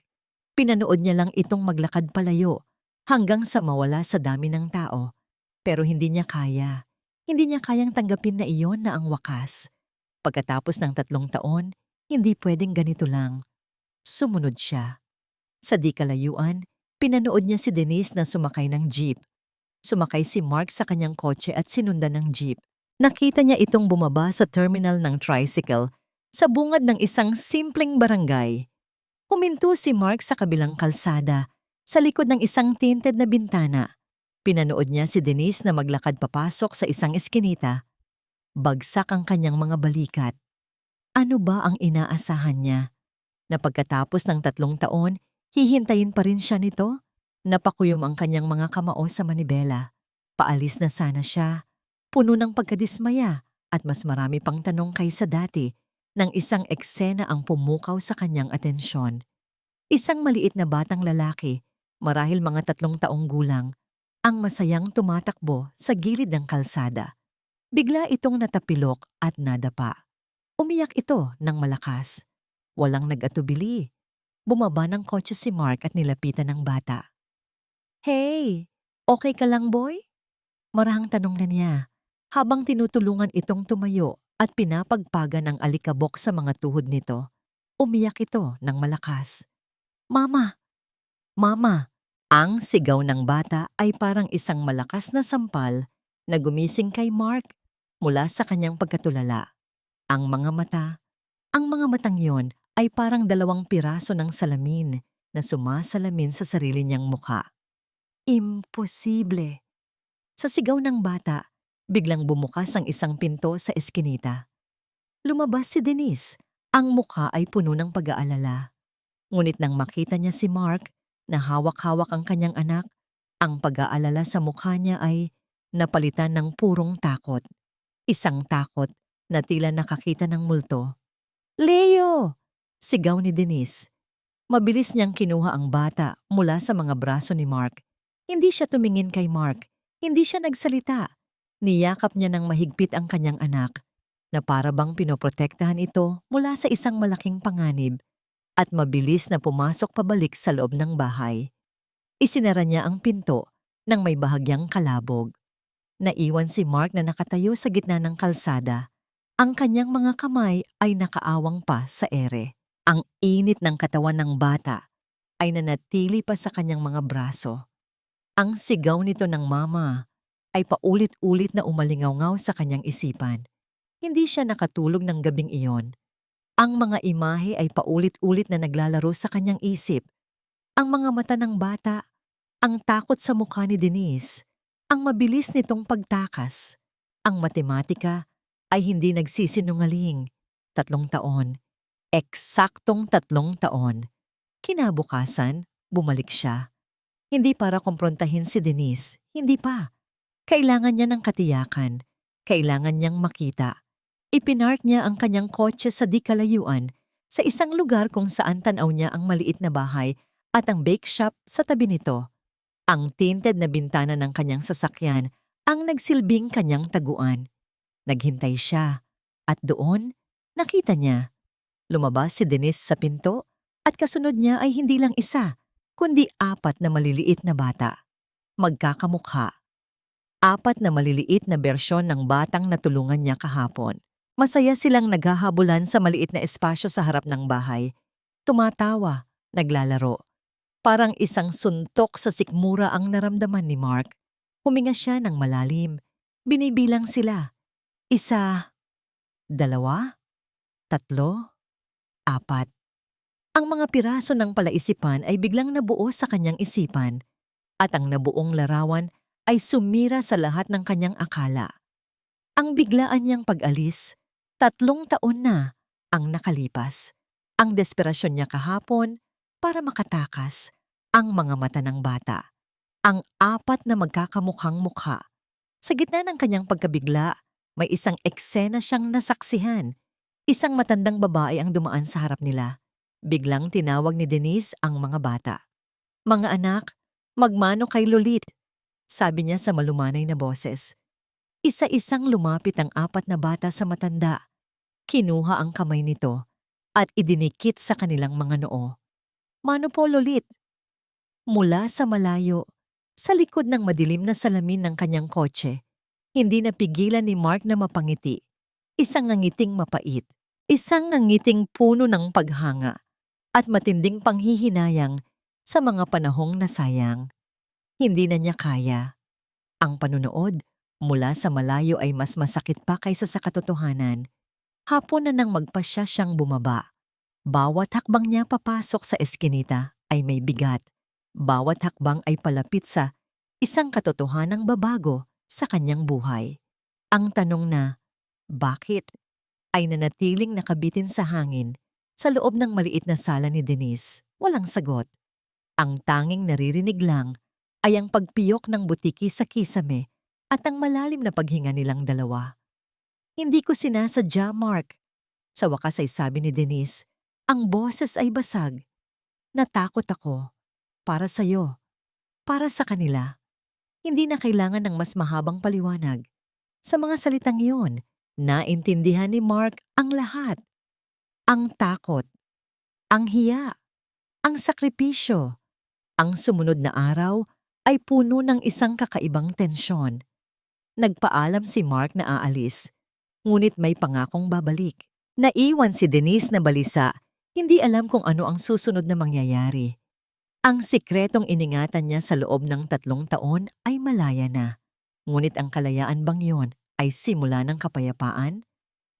Pinanood niya lang itong maglakad palayo hanggang sa mawala sa dami ng tao. Pero hindi niya kaya. Hindi niya kayang tanggapin na iyon na ang wakas. Pagkatapos ng 3 taon, hindi pwedeng ganito lang. Sumunod siya. Sa di kalayuan, pinanood niya si Denise na sumakay ng jeep. Sumakay si Mark sa kanyang kotse at sinundan ng jeep. Nakita niya itong bumaba sa terminal ng tricycle sa bungad ng isang simpleng barangay. Huminto si Mark sa kabilang kalsada, sa likod ng isang tinted na bintana. Pinanood niya si Denise na maglakad papasok sa isang eskinita. Bagsak ang kanyang mga balikat. Ano ba ang inaasahan niya? Na pagkatapos ng 3 taon, hihintayin pa rin siya nito? Napakuyom ang kanyang mga kamao sa manibela. Paalis na sana siya, puno ng pagkadismaya at mas marami pang tanong kaysa dati nang isang eksena ang pumukaw sa kanyang atensyon. Isang maliit na batang lalaki, marahil mga 3 taong gulang, ang masayang tumatakbo sa gilid ng kalsada. Bigla itong natapilok at nadapa. Umiyak ito ng malakas. Walang nag-atubili. Bumaba ng kotse si Mark at nilapitan ng bata. "Hey, okay ka lang boy?" Marahang tanong na niya, habang tinutulungan itong tumayo at pinapagpagan ng alikabok sa mga tuhod nito. Umiyak ito ng malakas. "Mama! Mama!" Ang sigaw ng bata ay parang isang malakas na sampal na gumising kay Mark mula sa kanyang pagkatulala. Ang mga matang yon ay parang 2 piraso ng salamin na sumasalamin sa sarili niyang mukha. Imposible! Sa sigaw ng bata, biglang bumukas ang isang pinto sa eskinita. Lumabas si Denise. Ang mukha ay puno ng pag-aalala. Ngunit nang makita niya si Mark na hawak-hawak ang kanyang anak, ang pag-aalala sa mukha niya ay napalitan ng purong takot. Isang takot na tila nakakita ng multo. "Leo!" Sigaw ni Denise. Mabilis niyang kinuha ang bata mula sa mga braso ni Mark. Hindi siya tumingin kay Mark. Hindi siya nagsalita. Niyakap niya ng mahigpit ang kanyang anak na para bang pinoprotektahan ito mula sa isang malaking panganib at mabilis na pumasok pabalik sa loob ng bahay. Isinara niya ang pinto nang may bahagyang kalabog. Naiwan si Mark na nakatayo sa gitna ng kalsada. Ang kanyang mga kamay ay nakaawang pa sa ere. Ang init ng katawan ng bata ay nanatili pa sa kanyang mga braso. Ang sigaw nito ng mama ay paulit-ulit na umalingaw sa kanyang isipan. Hindi siya nakatulog ng gabing iyon. Ang mga imahe ay paulit-ulit na naglalaro sa kanyang isip. Ang mga mata ng bata, ang takot sa mukha ni Denise, ang mabilis nitong pagtakas, ang matematika ay hindi nagsisinungaling. 3 taon. Eksaktong 3 taon. Kinabukasan, bumalik siya. Hindi para kumprontahin si Denise, hindi pa. Kailangan niya ng katiyakan. Kailangan niyang makita. Ipinark niya ang kanyang kotse sa di kalayuan sa isang lugar kung saan tanaw niya ang maliit na bahay at ang bake shop sa tabi nito. Ang tinted na bintana ng kanyang sasakyan ang nagsilbing kanyang taguan. Naghintay siya at doon nakita niya. Lumabas si Denise sa pinto at kasunod niya ay hindi lang isa, kundi 4 na maliliit na bata. Magkakamukha. 4 na maliliit na bersyon ng batang natulungan niya kahapon. Masaya silang naghahabulan sa maliit na espasyo sa harap ng bahay. Tumatawa, naglalaro. Parang isang suntok sa sikmura ang naramdaman ni Mark. Huminga siya ng malalim. Binibilang sila. 1, 2, 3, 4. Ang mga piraso ng palaisipan ay biglang nabuo sa kanyang isipan at ang nabuong larawan ay sumira sa lahat ng kanyang akala. Ang biglaan niyang pag-alis, 3 taon na ang nakalipas. Ang desperasyon niya kahapon para makatakas ang mga mata ng bata. Ang 4 na magkakamukhang mukha. Sa gitna ng kanyang pagkabigla, may isang eksena siyang nasaksihan. Isang matandang babae ang dumaan sa harap nila. Biglang tinawag ni Denise ang mga bata. "Mga anak, magmano kay Lolit," sabi niya sa malumanay na boses. Isa-isang lumapit ang 4 na bata sa matanda. Kinuha ang kamay nito at idinikit sa kanilang mga noo. "Mano po, Lolit?" Mula sa malayo, sa likod ng madilim na salamin ng kanyang kotse, hindi napigilan ni Mark na mapangiti. Isang ngangiting mapait, isang ngangiting puno ng paghanga, at matinding panghihinayang sa mga panahong nasayang. Hindi na niya kaya. Ang panunood mula sa malayo ay mas masakit pa kaysa sa katotohanan. Hapon na nang magpasya siyang bumaba. Bawat hakbang niya papasok sa eskinita ay may bigat. Bawat hakbang ay palapit sa isang katotohanang babago sa kanyang buhay. Ang tanong na, bakit? Ay nanatiling nakabitin sa hangin sa loob ng maliit na sala ni Denise. Walang sagot. Ang tanging naririnig lang ay ang pagpiyok ng butiki sa kisame at ang malalim na paghinga nilang dalawa. Hindi ko sinasadya, Mark. Sa wakas ay sabi ni Denise, ang boses ay basag. Natakot ako. Para sa'yo. Para sa kanila. Hindi na kailangan ng mas mahabang paliwanag. Sa mga salitang iyon, naintindihan ni Mark ang lahat. Ang takot, ang hiya, ang sakripisyo. Ang sumunod na araw ay puno ng isang kakaibang tensyon. Nagpaalam si Mark na aalis, ngunit may pangakong babalik. Naiwan si Denise na balisa, hindi alam kung ano ang susunod na mangyayari. Ang sikretong iningatan niya sa loob ng 3 taon ay malaya na. Ngunit ang kalayaan bang yon ay simula ng kapayapaan?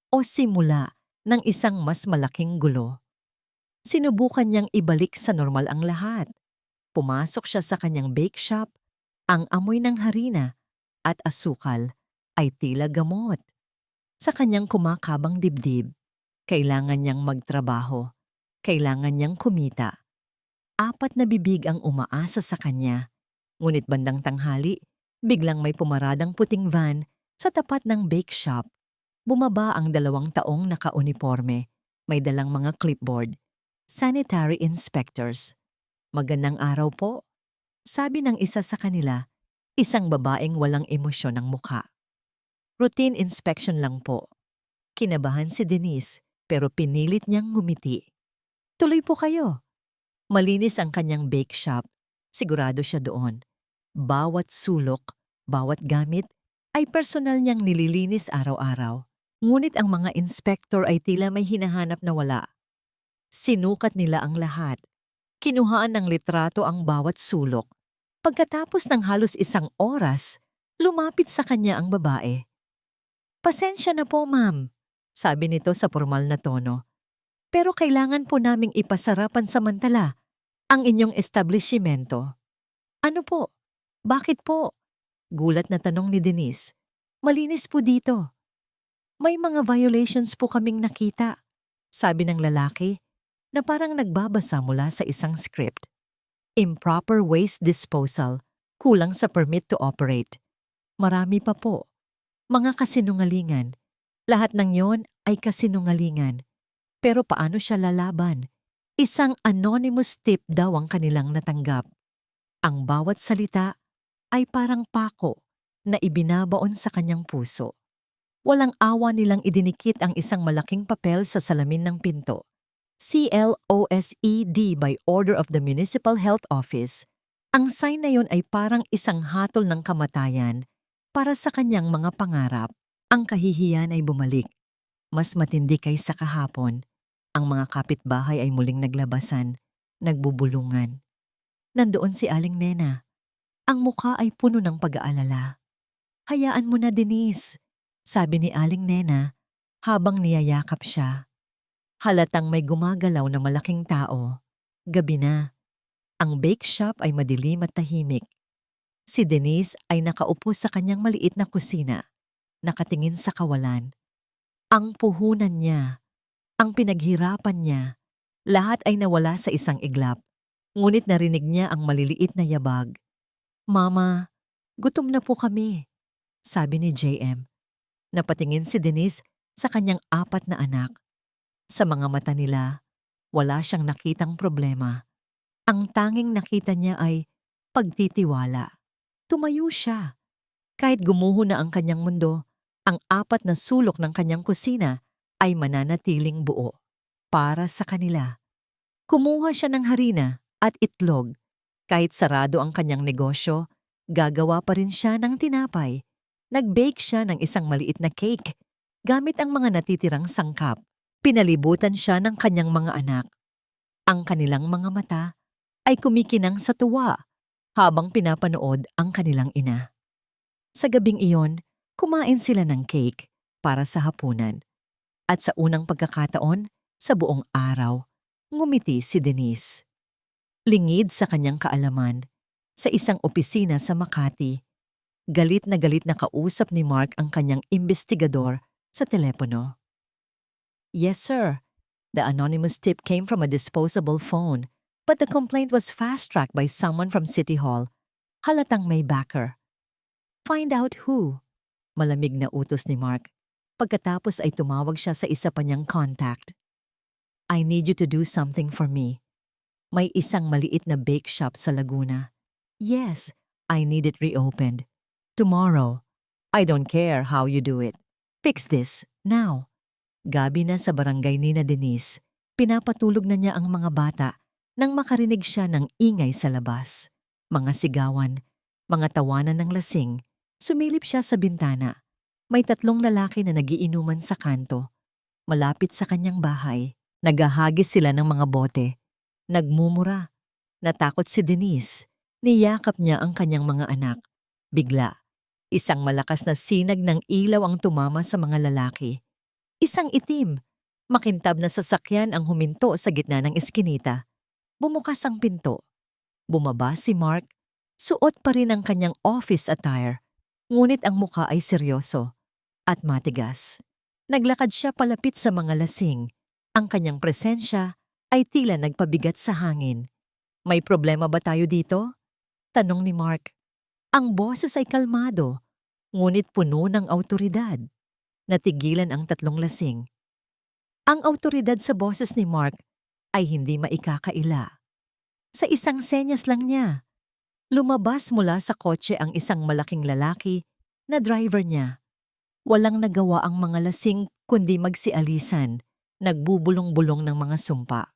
O simula ng isang mas malaking gulo? Sinubukan niyang ibalik sa normal ang lahat. Pumasok siya sa kanyang bake shop, ang amoy ng harina at asukal ay tila gamot. Sa kanyang kumakabang dibdib, kailangan niyang magtrabaho, kailangan niyang kumita. 4 na bibig ang umaasa sa kanya. Ngunit bandang tanghali, biglang may pumaradang puting van sa tapat ng bake shop. Bumaba ang 2 taong naka-uniforme, may dalang mga clipboard, sanitary inspectors. Magandang araw po, sabi ng isa sa kanila, isang babaeng walang emosyon ng mukha. Routine inspection lang po. Kinabahan si Denise pero pinilit niyang ngumiti. Tuloy po kayo. Malinis ang kanyang bake shop. Sigurado siya doon. Bawat sulok, bawat gamit ay personal niyang nililinis araw-araw. Ngunit ang mga inspector ay tila may hinahanap na wala. Sinukat nila ang lahat. Kinuhaan ng litrato ang bawat sulok. Pagkatapos ng halos 1 oras, lumapit sa kanya ang babae. Pasensya na po, ma'am, sabi nito sa formal na tono. Pero kailangan po naming ipasara pansamantala ang inyong establishmento. Ano po? Bakit po? Gulat na tanong ni Denise. Malinis po dito. May mga violations po kaming nakita, sabi ng lalaki na parang nagbabasa mula sa isang script. Improper waste disposal, kulang sa permit to operate. Marami pa po. Mga kasinungalingan. Lahat ng yon ay kasinungalingan. Pero paano siya lalaban? Isang anonymous tip daw ang kanilang natanggap. Ang bawat salita ay parang pako na ibinabaon sa kanyang puso. Walang awa nilang idinikit ang isang malaking papel sa salamin ng pinto. CLOSED by order of the Municipal Health Office. Ang sign na yon ay parang isang hatol ng kamatayan para sa kanyang mga pangarap. Ang kahihiyan ay bumalik. Mas matindi kaysa kahapon. Ang mga kapitbahay ay muling naglabasan, nagbubulungan. Nandoon si Aling Nena. Ang mukha ay puno ng pag-aalala. Hayaan mo na, Denise, sabi ni Aling Nena habang niyayakap siya. Halatang may gumagalaw na malaking tao. Gabi na. Ang bake shop ay madilim at tahimik. Si Denise ay nakaupo sa kanyang maliit na kusina, nakatingin sa kawalan. Ang puhunan niya, ang pinaghirapan niya, lahat ay nawala sa isang iglap. Ngunit narinig niya ang maliliit na yabag. Mama, gutom na po kami, sabi ni JM. Napatingin si Denise sa kanyang 4 na anak. Sa mga mata nila, wala siyang nakitang problema. Ang tanging nakita niya ay pagtitiwala. Tumayo siya. Kahit gumuho na ang kanyang mundo, ang 4 na sulok ng kanyang kusina ay mananatiling buo para sa kanila. Kumuha siya ng harina at itlog. Kahit sarado ang kanyang negosyo, gagawa pa rin siya ng tinapay. Nag-bake siya ng isang maliit na cake gamit ang mga natitirang sangkap. Pinalibutan siya ng kanyang mga anak. Ang kanilang mga mata ay kumikinang sa tuwa habang pinapanood ang kanilang ina. Sa gabing iyon, kumain sila ng cake para sa hapunan. At sa unang pagkakataon, sa buong araw, Ngumiti si Denise. Lingid sa kanyang kaalaman, sa isang opisina sa Makati, galit na kausap ni Mark ang kanyang imbestigador sa telepono. Yes, sir. The anonymous tip came from a disposable phone, but the complaint was fast-tracked by someone from City Hall. Halatang may backer. Find out who. Malamig na utos ni Mark. Pagkatapos ay tumawag siya sa isa pa niyang contact. I need you to do something for me. May isang maliit na bake shop sa Laguna. Yes, I need it reopened. Tomorrow. I don't care how you do it. Fix this, now. Gabi na sa barangay ni Denise. Pinapatulog na niya ang mga bata nang makarinig siya ng ingay sa labas. Mga sigawan, mga tawanan ng lasing. Sumilip siya sa bintana. May 3 lalaki na nagiinuman sa kanto. Malapit sa kanyang bahay. Naghahagis sila ng mga bote. Nagmumura. Natakot si Denise. Niyakap niya ang kanyang mga anak. Bigla, isang malakas na sinag ng ilaw ang tumama sa mga lalaki. Isang itim, makintab na sasakyan ang huminto sa gitna ng eskinita. Bumukas ang pinto. Bumaba si Mark. Suot pa rin ang kanyang office attire. Ngunit ang mukha ay seryoso at matigas. Naglakad siya palapit sa mga lasing. Ang kanyang presensya ay tila nagpabigat sa hangin. May problema ba tayo dito? Tanong ni Mark. Ang boses ay kalmado, ngunit puno ng awtoridad. Natigilan ang 3 lasing. Ang awtoridad sa boses ni Mark ay hindi maikakaila. Sa isang senyas lang niya, lumabas mula sa kotse ang isang malaking lalaki na driver niya. Walang nagawa ang mga lasing kundi magsialisan, nagbubulong-bulong ng mga sumpa.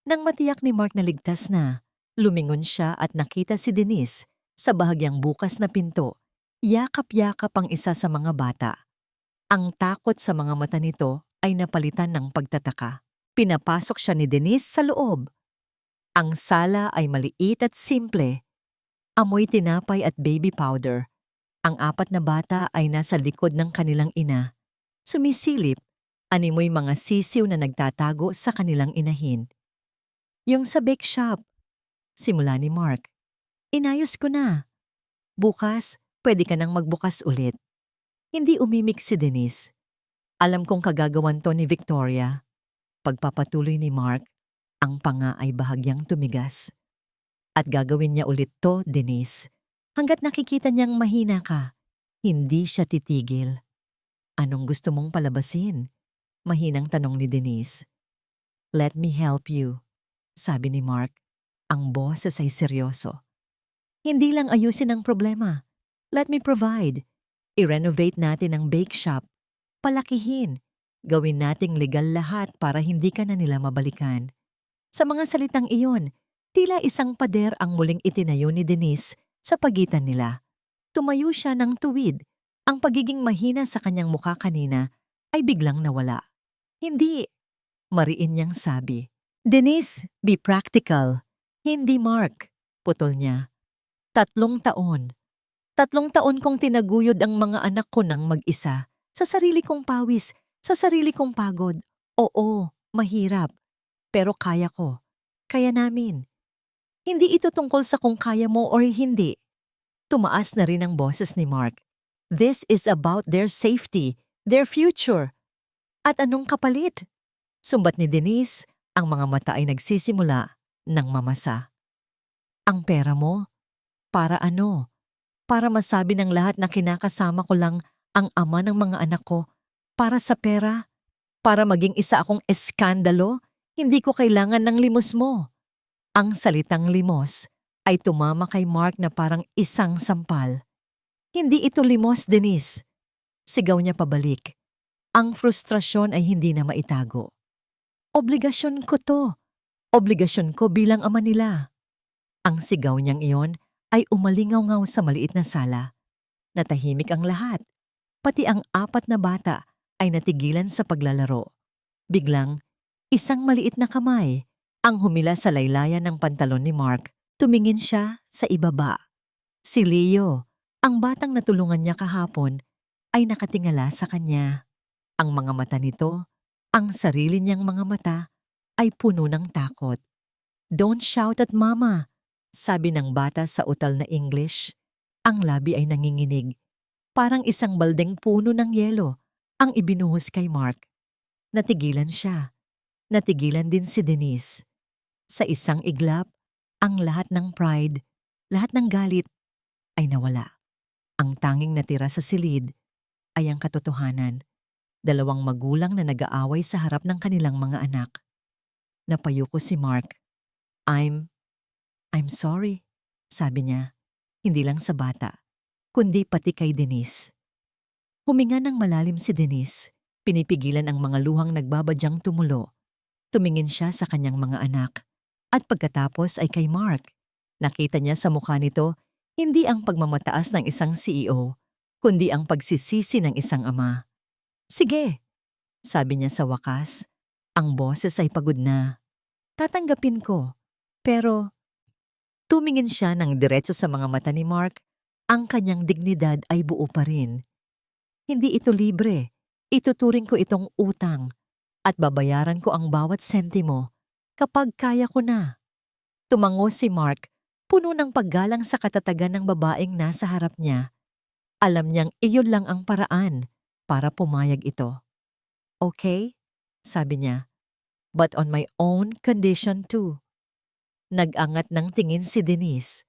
Nang matiyak ni Mark na ligtas na, lumingon siya at nakita si Denise sa bahagyang bukas na pinto. Yakap-yakap ang isa sa mga bata. Ang takot sa mga mata nito ay napalitan ng pagtataka. Pinapasok siya ni Denise sa loob. Ang sala ay maliit at simple. Amoy tinapay at baby powder. Ang 4 na bata ay nasa likod ng kanilang ina. Sumisilip, animoy mga sisiw na nagtatago sa kanilang inahin. Yung sa bake shop, simula ni Mark. Inayos ko na. Bukas, pwede ka nang magbukas ulit. Hindi umimik si Denise. Alam kong kagagawan to ni Victoria. Pagpapatuloy ni Mark, ang panga ay bahagyang tumigas. At gagawin niya ulit to, Denise. Hanggat nakikita niyang mahina ka, hindi siya titigil. Anong gusto mong palabasin? Mahinang tanong ni Denise. Let me help you, sabi ni Mark. Ang boses ay seryoso. Hindi lang ayusin ang problema. Let me provide. I-renovate natin ang bake shop. Palakihin. Gawin nating legal lahat para hindi ka na nila mabalikan. Sa mga salitang iyon, tila isang pader ang muling itinayo ni Denise sa pagitan nila. Tumayo siya ng tuwid. Ang pagiging mahina sa kanyang mukha kanina ay biglang nawala. Hindi, mariin niyang sabi. Denise, be practical. Hindi Mark, putol niya. 3 taon. 3 taon kong tinaguyod ang mga anak ko ng mag-isa. Sa sarili kong pawis, sa sarili kong pagod. Oo, mahirap. Pero kaya ko. Kaya namin. Hindi ito tungkol sa kung kaya mo or hindi. Tumaas na rin ang boses ni Mark. This is about their safety, their future. At anong kapalit? Sumbat ni Denise, ang mga mata ay nagsisimula ng mamasa. Ang pera mo? Para ano? Para masabi ng lahat na kinakasama ko lang ang ama ng mga anak ko. Para sa pera? Para maging isa akong eskandalo? Hindi ko kailangan ng limos mo. Ang salitang limos ay tumama kay Mark na parang isang sampal. Hindi ito limos, Denise. Sigaw niya pabalik. Ang frustrasyon ay hindi na maitago. Obligasyon ko to. Obligasyon ko bilang ama nila. Ang sigaw niyang iyon ay umalingaw-ngaw sa maliit na sala. Natahimik ang lahat. Pati ang 4 na bata ay natigilan sa paglalaro. Biglang, isang maliit na kamay ang humila sa laylayan ng pantalon ni Mark. Tumingin siya sa ibaba. Si Leo, ang batang natulungan niya kahapon, ay nakatingala sa kanya. Ang mga mata nito, ang sarili niyang mga mata, ay puno ng takot. "Don't shout at Mama," sabi ng bata sa utal na English. Ang labi ay nanginginig. Parang isang baldeng puno ng yelo ang ibinuhos kay Mark. Natigilan siya. Natigilan din si Denise. Sa isang iglap, ang lahat ng pride, lahat ng galit ay nawala. Ang tanging natira sa silid ay ang katotohanan. Dalawang magulang na nag-aaway sa harap ng kanilang mga anak. Napayuko si Mark. I'm sorry," sabi niya. Hindi lang sa bata, kundi pati kay Denise. Huminga ng malalim si Denise. Pinipigilan ang mga luhang nagbabadyang tumulo. Tumingin siya sa kanyang mga anak. At pagkatapos ay kay Mark. Nakita niya sa mukha nito hindi ang pagmamataas ng isang CEO, kundi ang pagsisisi ng isang ama. "Sige," sabi niya sa wakas. Ang boses ay pagod na. "Tatanggapin ko." Pero tumingin siya ng diretso sa mga mata ni Mark. Ang kanyang dignidad ay buo pa rin. "Hindi ito libre. Ituturing ko itong utang at babayaran ko ang bawat sentimo kapag kaya ko na." Tumango si Mark, puno ng paggalang sa katatagan ng babaeng nasa harap niya. Alam niyang iyon lang ang paraan para pumayag ito. "Okay," sabi niya, "but on my own condition too." Nag-angat ng tingin si Denise.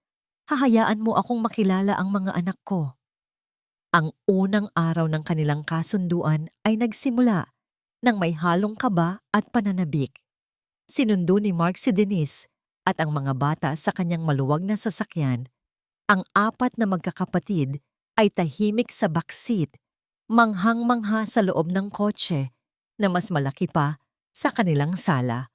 "Hahayaan mo akong makilala ang mga anak ko." Ang unang araw ng kanilang kasunduan ay nagsimula nang may halong kaba at pananabik. Sinundo ni Mark si Denise at ang mga bata sa kanyang maluwag na sasakyan. Ang apat na magkakapatid ay tahimik sa backseat, manghang-mangha sa loob ng kotse na mas malaki pa sa kanilang sala.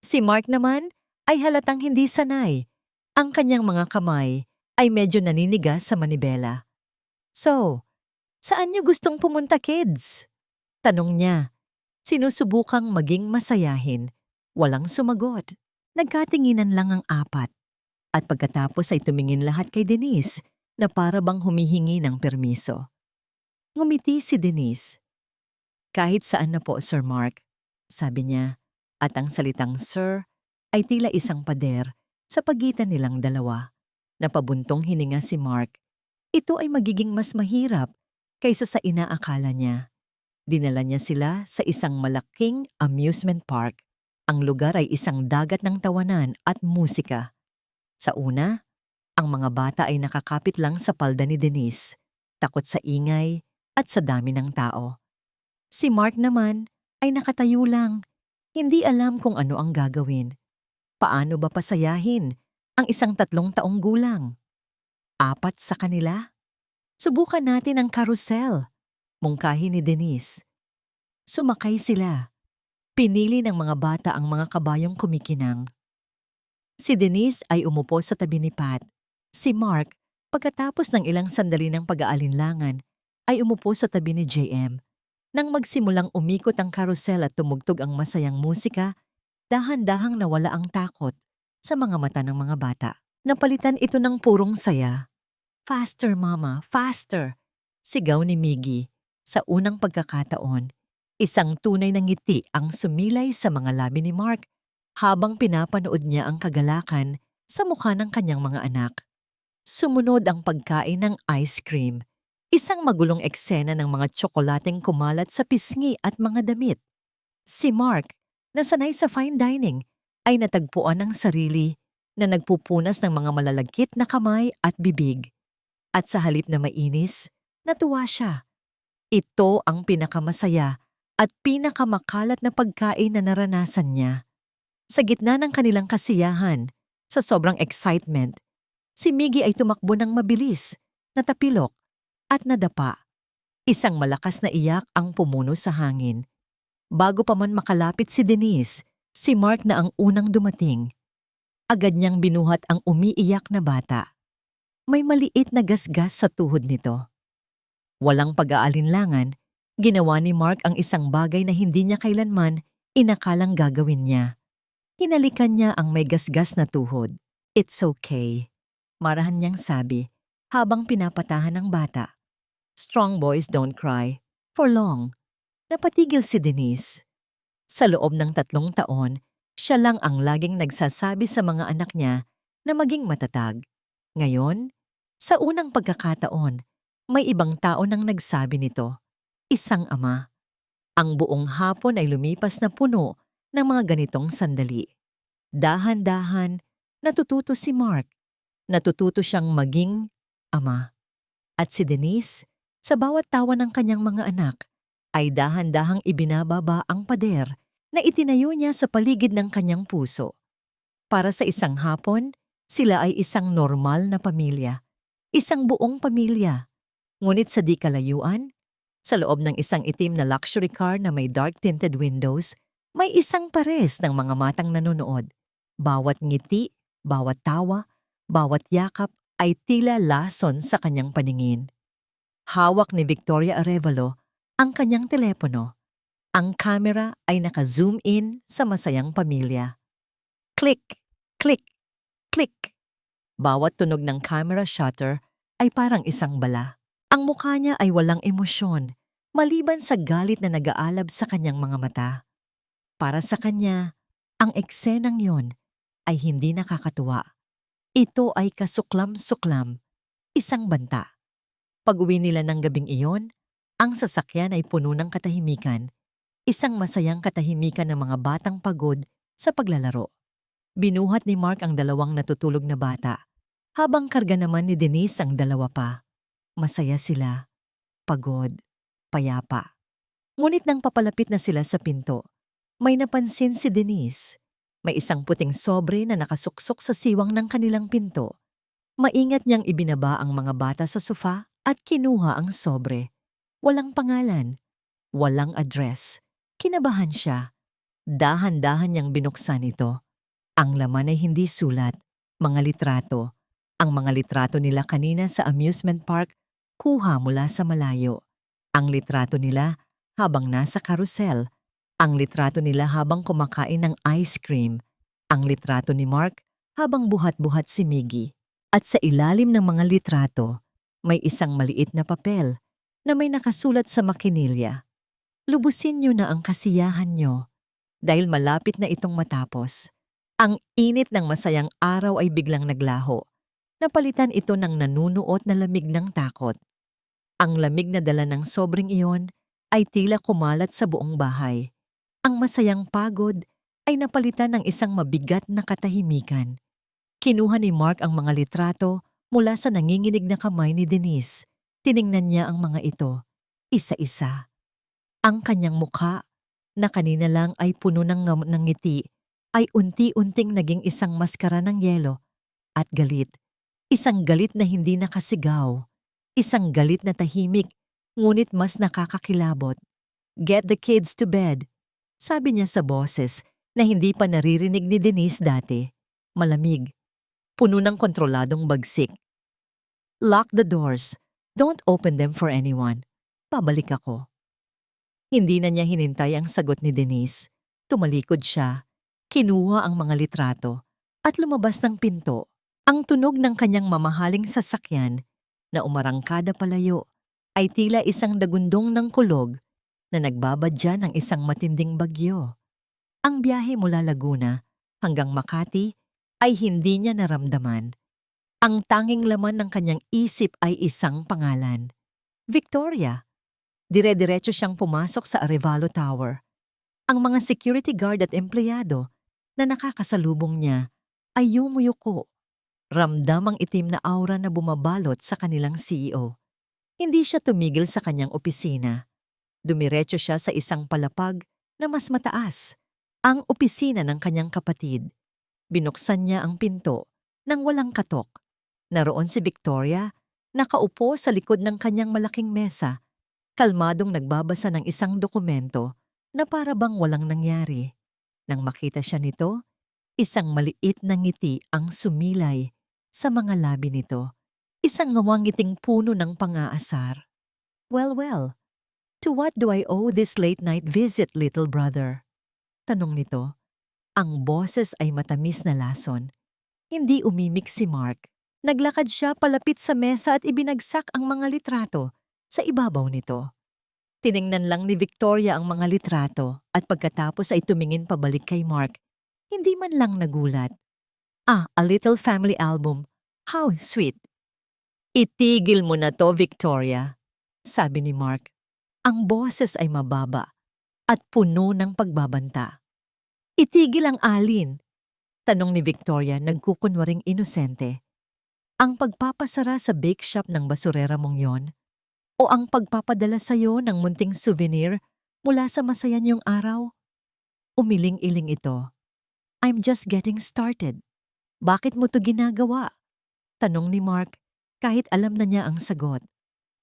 Si Mark naman ay halatang hindi sanay. Ang kanyang mga kamay ay medyo naninigas sa manibela. "So, saan niyo gustong pumunta, kids?" tanong niya. Sinusubukang maging masayahin. Walang sumagot. Nagkatinginan lang ang apat. At pagkatapos ay tumingin lahat kay Denise na para bang humihingi ng permiso. Ngumiti si Denise. "Kahit saan na po, Sir Mark," sabi niya. At ang salitang Sir ay tila isang pader sa pagitan nilang dalawa. Napabuntong hininga si Mark. Ito ay magiging mas mahirap kaysa sa inaakala niya. Dinala niya sila sa isang malaking amusement park. Ang lugar ay isang dagat ng tawanan at musika. Sa una, ang mga bata ay nakakapit lang sa palda ni Denise, takot sa ingay at sa dami ng tao. Si Mark naman ay nakatayo lang, hindi alam kung ano ang gagawin. Paano ba pasayahin ang isang 3 taong gulang? 4 sa kanila? "Subukan natin ang carousel," mungkahi ni Denise. Sumakay sila. Pinili ng mga bata ang mga kabayong kumikinang. Si Denise ay umupo sa tabi ni Pat. Si Mark, pagkatapos ng ilang sandali ng pag-aalinlangan, ay umupo sa tabi ni JM. Nang magsimulang umikot ang carousel at tumugtog ang masayang musika, dahan-dahang nawala ang takot sa mga mata ng mga bata. Napalitan ito ng purong saya. "Faster, Mama, faster!" sigaw ni Miggy. Sa unang pagkakataon, isang tunay na ngiti ang sumilay sa mga labi ni Mark habang pinapanood niya ang kagalakan sa mukha ng kanyang mga anak. Sumunod ang pagkain ng ice cream, isang magulong eksena ng mga tsokolateng kumalat sa pisngi at mga damit. Si Mark, na sanay sa fine dining, ay natagpuan ng sarili na nagpupunas ng mga malalagkit na kamay at bibig. At sa halip na mainis, natuwa siya. Ito ang pinakamasaya at pinakamakalat na pagkain na naranasan niya. Sa gitna ng kanilang kasiyahan, sa sobrang excitement, si Miggy ay tumakbo ng mabilis, natapilok, at nadapa. Isang malakas na iyak ang pumuno sa hangin. Bago pa man makalapit si Denise, si Mark na ang unang dumating. Agad niyang binuhat ang umiiyak na bata. May maliit na gasgas sa tuhod nito. Walang pag-aalinlangan, ginawa ni Mark ang isang bagay na hindi niya kailanman inakalang gagawin niya. Hinalikan niya ang may gasgas na tuhod. "It's okay," marahan niyang sabi habang pinapatahan ng bata. "Strong boys don't cry for long." Napatigil si Denise. Sa loob ng 3 taon, Siya lang ang laging nagsasabi sa mga anak niya na maging matatag. Ngayon, sa unang pagkakataon, may ibang tao nang nagsabi nito, isang ama. Ang buong hapon ay lumipas na puno ng mga ganitong sandali. Dahan-dahan, natututo si Mark. Natututo siyang maging ama. At si Denise, sa bawat tawa ng kanyang mga anak, ay dahan-dahang ibinababa ang pader na itinayo niya sa paligid ng kanyang puso. Para sa isang hapon, sila ay isang normal na pamilya. Isang buong pamilya. Ngunit sa di kalayuan, sa loob ng isang itim na luxury car na may dark-tinted windows, may isang pares ng mga matang nanonood. Bawat ngiti, bawat tawa, bawat yakap ay tila lason sa kanyang paningin. Hawak ni Victoria Arevalo ang kanyang telepono. Ang camera ay naka-zoom in sa masayang pamilya. Click, click, click. Bawat tunog ng camera shutter ay parang isang bala. Ang mukha niya ay walang emosyon, maliban sa galit na nag-aalab sa kanyang mga mata. Para sa kanya, ang eksenang yon ay hindi nakakatuwa. Ito ay kasuklam-suklam, isang banta. Pag-uwi nila ng gabing iyon, ang sasakyan ay puno ng katahimikan, isang masayang katahimikan ng mga batang pagod sa paglalaro. Binuhat ni Mark ang dalawang natutulog na bata, habang karga naman ni Denise ang dalawa pa. Masaya sila, pagod, payapa. Ngunit nang papalapit na sila sa pinto, may napansin si Denise. May isang puting sobre na nakasuksok sa siwang ng kanilang pinto. Maingat niyang ibinaba ang mga bata sa sofa at kinuha ang sobre. Walang pangalan, walang address. Kinabahan siya. Dahan-dahan niyang binuksan ito. Ang laman ay hindi sulat, mga litrato. Ang mga litrato nila kanina sa amusement park, kuha mula sa malayo. Ang litrato nila habang nasa karusel. Ang litrato nila habang kumakain ng ice cream. Ang litrato ni Mark habang buhat-buhat si Miggy. At sa ilalim ng mga litrato, may isang maliit na papel na may nakasulat sa makinilya. Lubusin niyo na ang kasiyahan niyo dahil malapit na itong matapos. Ang init ng masayang araw ay biglang naglaho. Napalitan ito ng nanunuot na lamig ng takot. Ang lamig na dala ng sobrang iyon ay tila kumalat sa buong bahay. Ang masayang pagod ay napalitan ng isang mabigat na katahimikan. Kinuha ni Mark ang mga litrato mula sa nanginginig na kamay ni Denise. Tiningnan niya ang mga ito, isa-isa. Ang kanyang mukha, na kanina lang ay puno ng ngiti, ay unti-unting naging isang maskara ng yelo at galit. Isang galit na hindi nakasigaw. Isang galit na tahimik, ngunit mas nakakakilabot. Get the kids to bed, sabi niya sa boses na hindi pa naririnig ni Denise dati. Malamig. Puno ng kontroladong bagsik. Lock the doors. Don't open them for anyone. Pabalik ako. Hindi na niya hinintay ang sagot ni Denise. Tumalikod siya. Kinuha ang mga litrato at lumabas ng pinto. Ang tunog ng kanyang mamahaling sasakyan na umarangkada palayo ay tila isang dagundong ng kulog na nagbabadya ng isang matinding bagyo. Ang biyahe mula Laguna hanggang Makati ay hindi niya naramdaman. Ang tanging laman ng kanyang isip ay isang pangalan. Victoria. Dire-diretso siyang pumasok sa Arevalo Tower. Ang mga security guard at empleyado na nakakasalubong niya ay yumuyuko. Ramdam ang itim na aura na bumabalot sa kanilang CEO. Hindi siya tumigil sa kanyang opisina. Dumiretso siya sa isang palapag na mas mataas, ang opisina ng kanyang kapatid. Binuksan niya ang pinto nang walang katok. Naroon si Victoria, nakaupo sa likod ng kanyang malaking mesa, kalmadong nagbabasa ng isang dokumento na para bang walang nangyari. Nang makita siya nito, isang maliit na ngiti ang sumilay sa mga labi nito. Isang ngawangiting puno ng pang-aasar. Well, well. To what do I owe this late-night visit, little brother? Tanong nito. Ang boses ay matamis na lason. Hindi umimik si Mark. Naglakad siya palapit sa mesa at ibinagsak ang mga litrato sa ibabaw nito. Tiningnan lang ni Victoria ang mga litrato at pagkatapos ay tumingin pabalik kay Mark. Hindi man lang nagulat. Ah, a little family album. How sweet. Itigil mo na to, Victoria, sabi ni Mark. Ang boses ay mababa at puno ng pagbabanta. Itigil ang alin? Tanong ni Victoria nagkukunwaring inosente. Ang pagpapasara sa bake shop ng basurera mong yon? O ang pagpapadala sa'yo ng munting souvenir mula sa masaya niyong araw? Umiling-iling ito. I'm just getting started. Bakit mo to ginagawa? Tanong ni Mark kahit alam na niya ang sagot.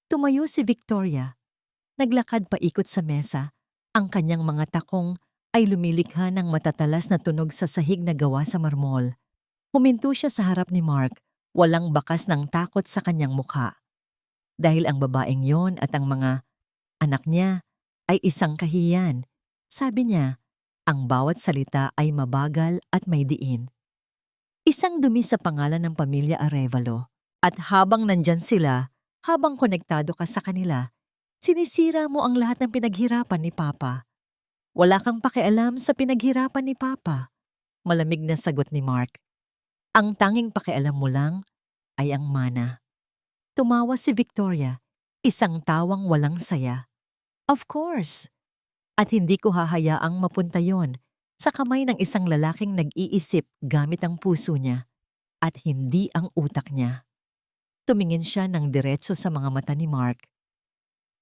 Tumayo si Victoria. Naglakad paikot sa mesa. Ang kanyang mga takong ay lumilikha ng matatalas na tunog sa sahig na gawa sa marmol. Huminto siya sa harap ni Mark, walang bakas ng takot sa kanyang mukha. Dahil ang babaeng yon at ang mga anak niya ay isang kahiyan. Sabi niya, ang bawat salita ay mabagal at may diin. Isang dumi sa pangalan ng pamilya Arevalo. At habang nandyan sila, habang konektado ka sa kanila, sinisira mo ang lahat ng pinaghirapan ni Papa. Wala kang pakialam sa pinaghirapan ni Papa. Malamig na sagot ni Mark. Ang tanging pakialam mo lang ay ang mana. Tumawa si Victoria, isang tawang walang saya. Of course. At hindi ko hahayaang mapunta yon sa kamay ng isang lalaking nag-iisip gamit ang puso niya at hindi ang utak niya. Tumingin siya ng diretso sa mga mata ni Mark.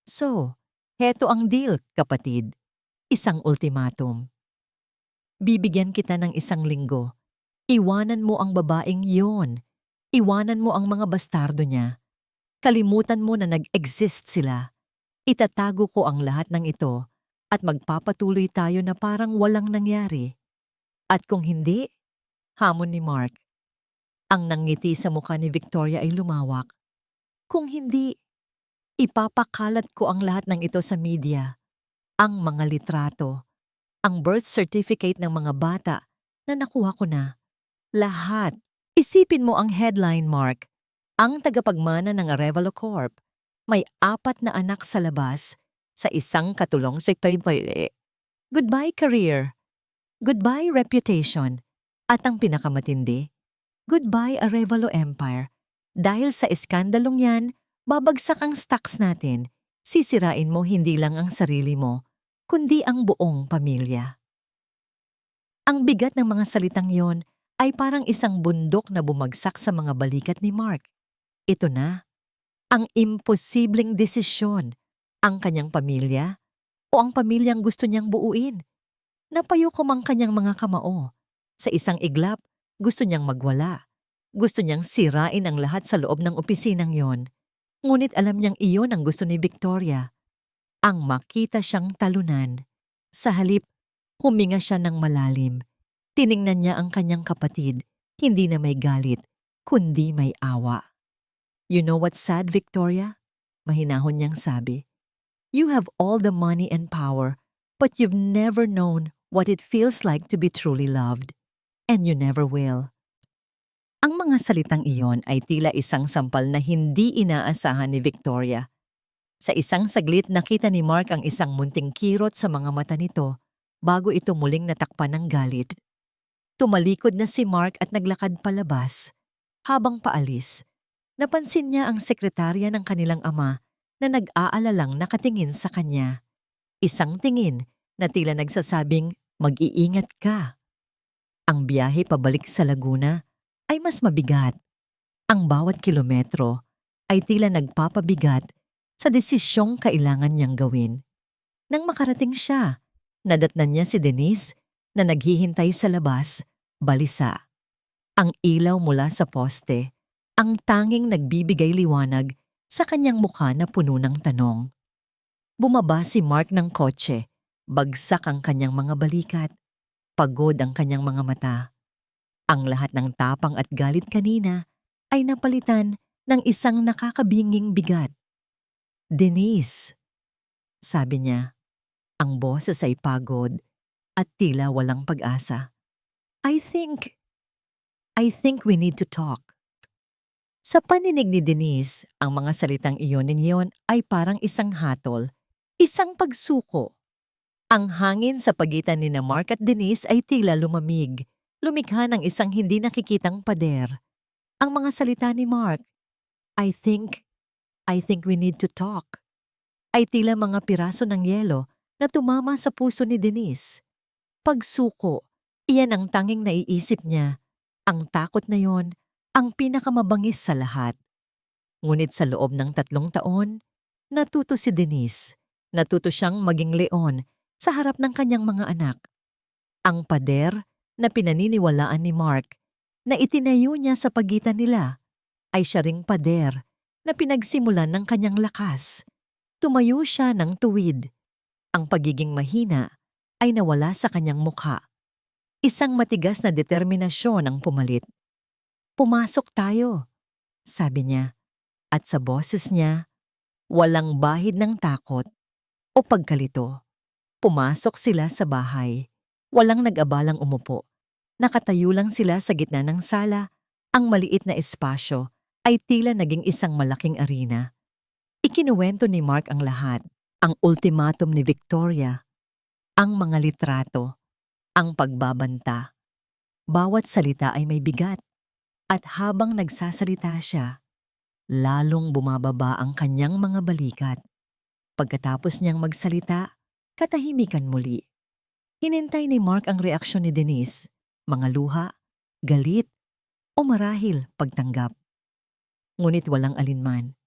So, heto ang deal, kapatid. Isang ultimatum. Bibigyan kita ng 1 linggo. Iwanan mo ang babaeng yon. Iwanan mo ang mga bastardo niya. Kalimutan mo na nag-exist sila. Itatago ko ang lahat ng ito at magpapatuloy tayo na parang walang nangyari. At kung hindi, hamon ni Mark. Ang nangiti sa mukha ni Victoria ay lumawak. Kung hindi, ipapakalat ko ang lahat ng ito sa media. Ang mga litrato, ang birth certificate ng mga bata na nakuha ko na. Lahat. Isipin mo ang headline, Mark. Ang tagapagmana ng Arevalo Corp. May 4 na anak sa labas sa isang katulong sa paypay. Goodbye career. Goodbye reputation. At ang pinakamatindi, goodbye Arevalo Empire. Dahil sa iskandalong yan, babagsak ang stocks natin. Sisirain mo hindi lang ang sarili mo, kundi ang buong pamilya. Ang bigat ng mga salitang yon ay parang isang bundok na bumagsak sa mga balikat ni Mark. Ito na, ang imposibleng desisyon, ang kanyang pamilya o ang pamilyang gusto niyang buuin. Napayukom ang kanyang mga kamao. Sa isang iglap, gusto niyang magwala. Gusto niyang sirain ang lahat sa loob ng opisinang yon. Ngunit alam niyang iyon ang gusto ni Victoria. Ang makita siyang talunan. Sa halip, huminga siya ng malalim. Tiningnan niya ang kanyang kapatid, hindi na may galit, kundi may awa. You know what's sad, Victoria? Mahinahon niyang sabi. You have all the money and power, but you've never known what it feels like to be truly loved. And you never will. Ang mga salitang iyon ay tila isang sampal na hindi inaasahan ni Victoria. Sa isang saglit nakita ni Mark ang isang munting kirot sa mga mata nito bago ito muling natakpan ng galit. Tumalikod na si Mark at naglakad palabas. Habang paalis, napansin niya ang sekretarya ng kanilang ama na nag-aalalang nakatingin sa kanya. Isang tingin na tila nagsasabing, mag-iingat ka. Ang biyahe pabalik sa Laguna ay mas mabigat. Ang bawat kilometro ay tila nagpapabigat sa desisyong kailangan niyang gawin. Nang makarating siya, nadatnan niya si Denise na naghihintay sa labas, balisa. Ang ilaw mula sa poste, ang tanging nagbibigay liwanag sa kanyang mukha na puno ng tanong. Bumaba si Mark ng kotse, bagsak ang kanyang mga balikat, pagod ang kanyang mga mata. Ang lahat ng tapang at galit kanina ay napalitan ng isang nakakabinging bigat. Denise, sabi niya, ang boses ay pagod at tila walang pag-asa. I think we need to talk. Sa paninig ni Denise, ang mga salitang iyon ay parang isang hatol, isang pagsuko. Ang hangin sa pagitan ni Mark at Denise ay tila lumamig. lumikha ng isang hindi nakikitang pader. Ang mga salita ni Mark, I think we need to talk, ay tila mga piraso ng yelo na tumama sa puso ni Denise. Pagsuko, iyan ang tanging naiisip niya. Ang takot na yon, ang pinakamabangis sa lahat. Ngunit sa loob ng 3 taon, natuto si Denise. Natuto siyang maging leon sa harap ng kanyang mga anak. Ang pader na pinaniniwalaan ni Mark na itinayo niya sa pagitan nila ay siya ring pader na pinagsimulan ng kanyang lakas. Tumayo siya ng tuwid. Ang pagiging mahina ay nawala sa kanyang mukha. Isang matigas na determinasyon ang pumalit. Pumasok tayo, sabi niya. At sa boses niya, walang bahid ng takot o pagkalito. Pumasok sila sa bahay. Walang nag-abalang umupo. Nakatayo lang sila sa gitna ng sala. Ang maliit na espasyo ay tila naging isang malaking arena. Ikinuwento ni Mark ang lahat. Ang ultimatum ni Victoria, ang mga litrato, ang pagbabanta. Bawat salita ay may bigat. At habang nagsasalita siya, lalong bumababa ang kanyang mga balikat. Pagkatapos niyang magsalita, katahimikan muli. Hinintay ni Mark ang reaksyon ni Denise, mga luha, galit, o marahil pagtanggap. Ngunit walang alinman.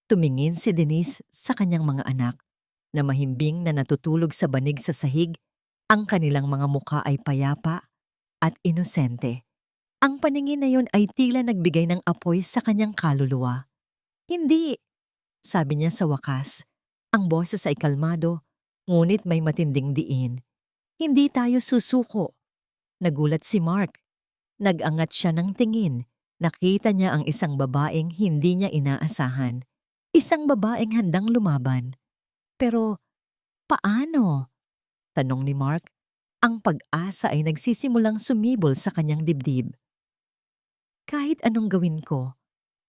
Tumingin si Denise sa kanyang mga anak na mahimbing na natutulog sa banig sa sahig. Ang kanilang mga mukha ay payapa at inosente. Ang paningin na yon ay tila nagbigay ng apoy sa kanyang kaluluwa. Hindi, sabi niya sa wakas. Ang boses ay kalmado, ngunit may matinding diin. Hindi tayo susuko. Nagulat si Mark. Nag-angat siya ng tingin. Nakita niya ang isang babaeng hindi niya inaasahan. Isang babaeng handang lumaban. Pero, paano? Tanong ni Mark. Ang pag-asa ay nagsisimulang sumibol sa kanyang dibdib. Kahit anong gawin ko,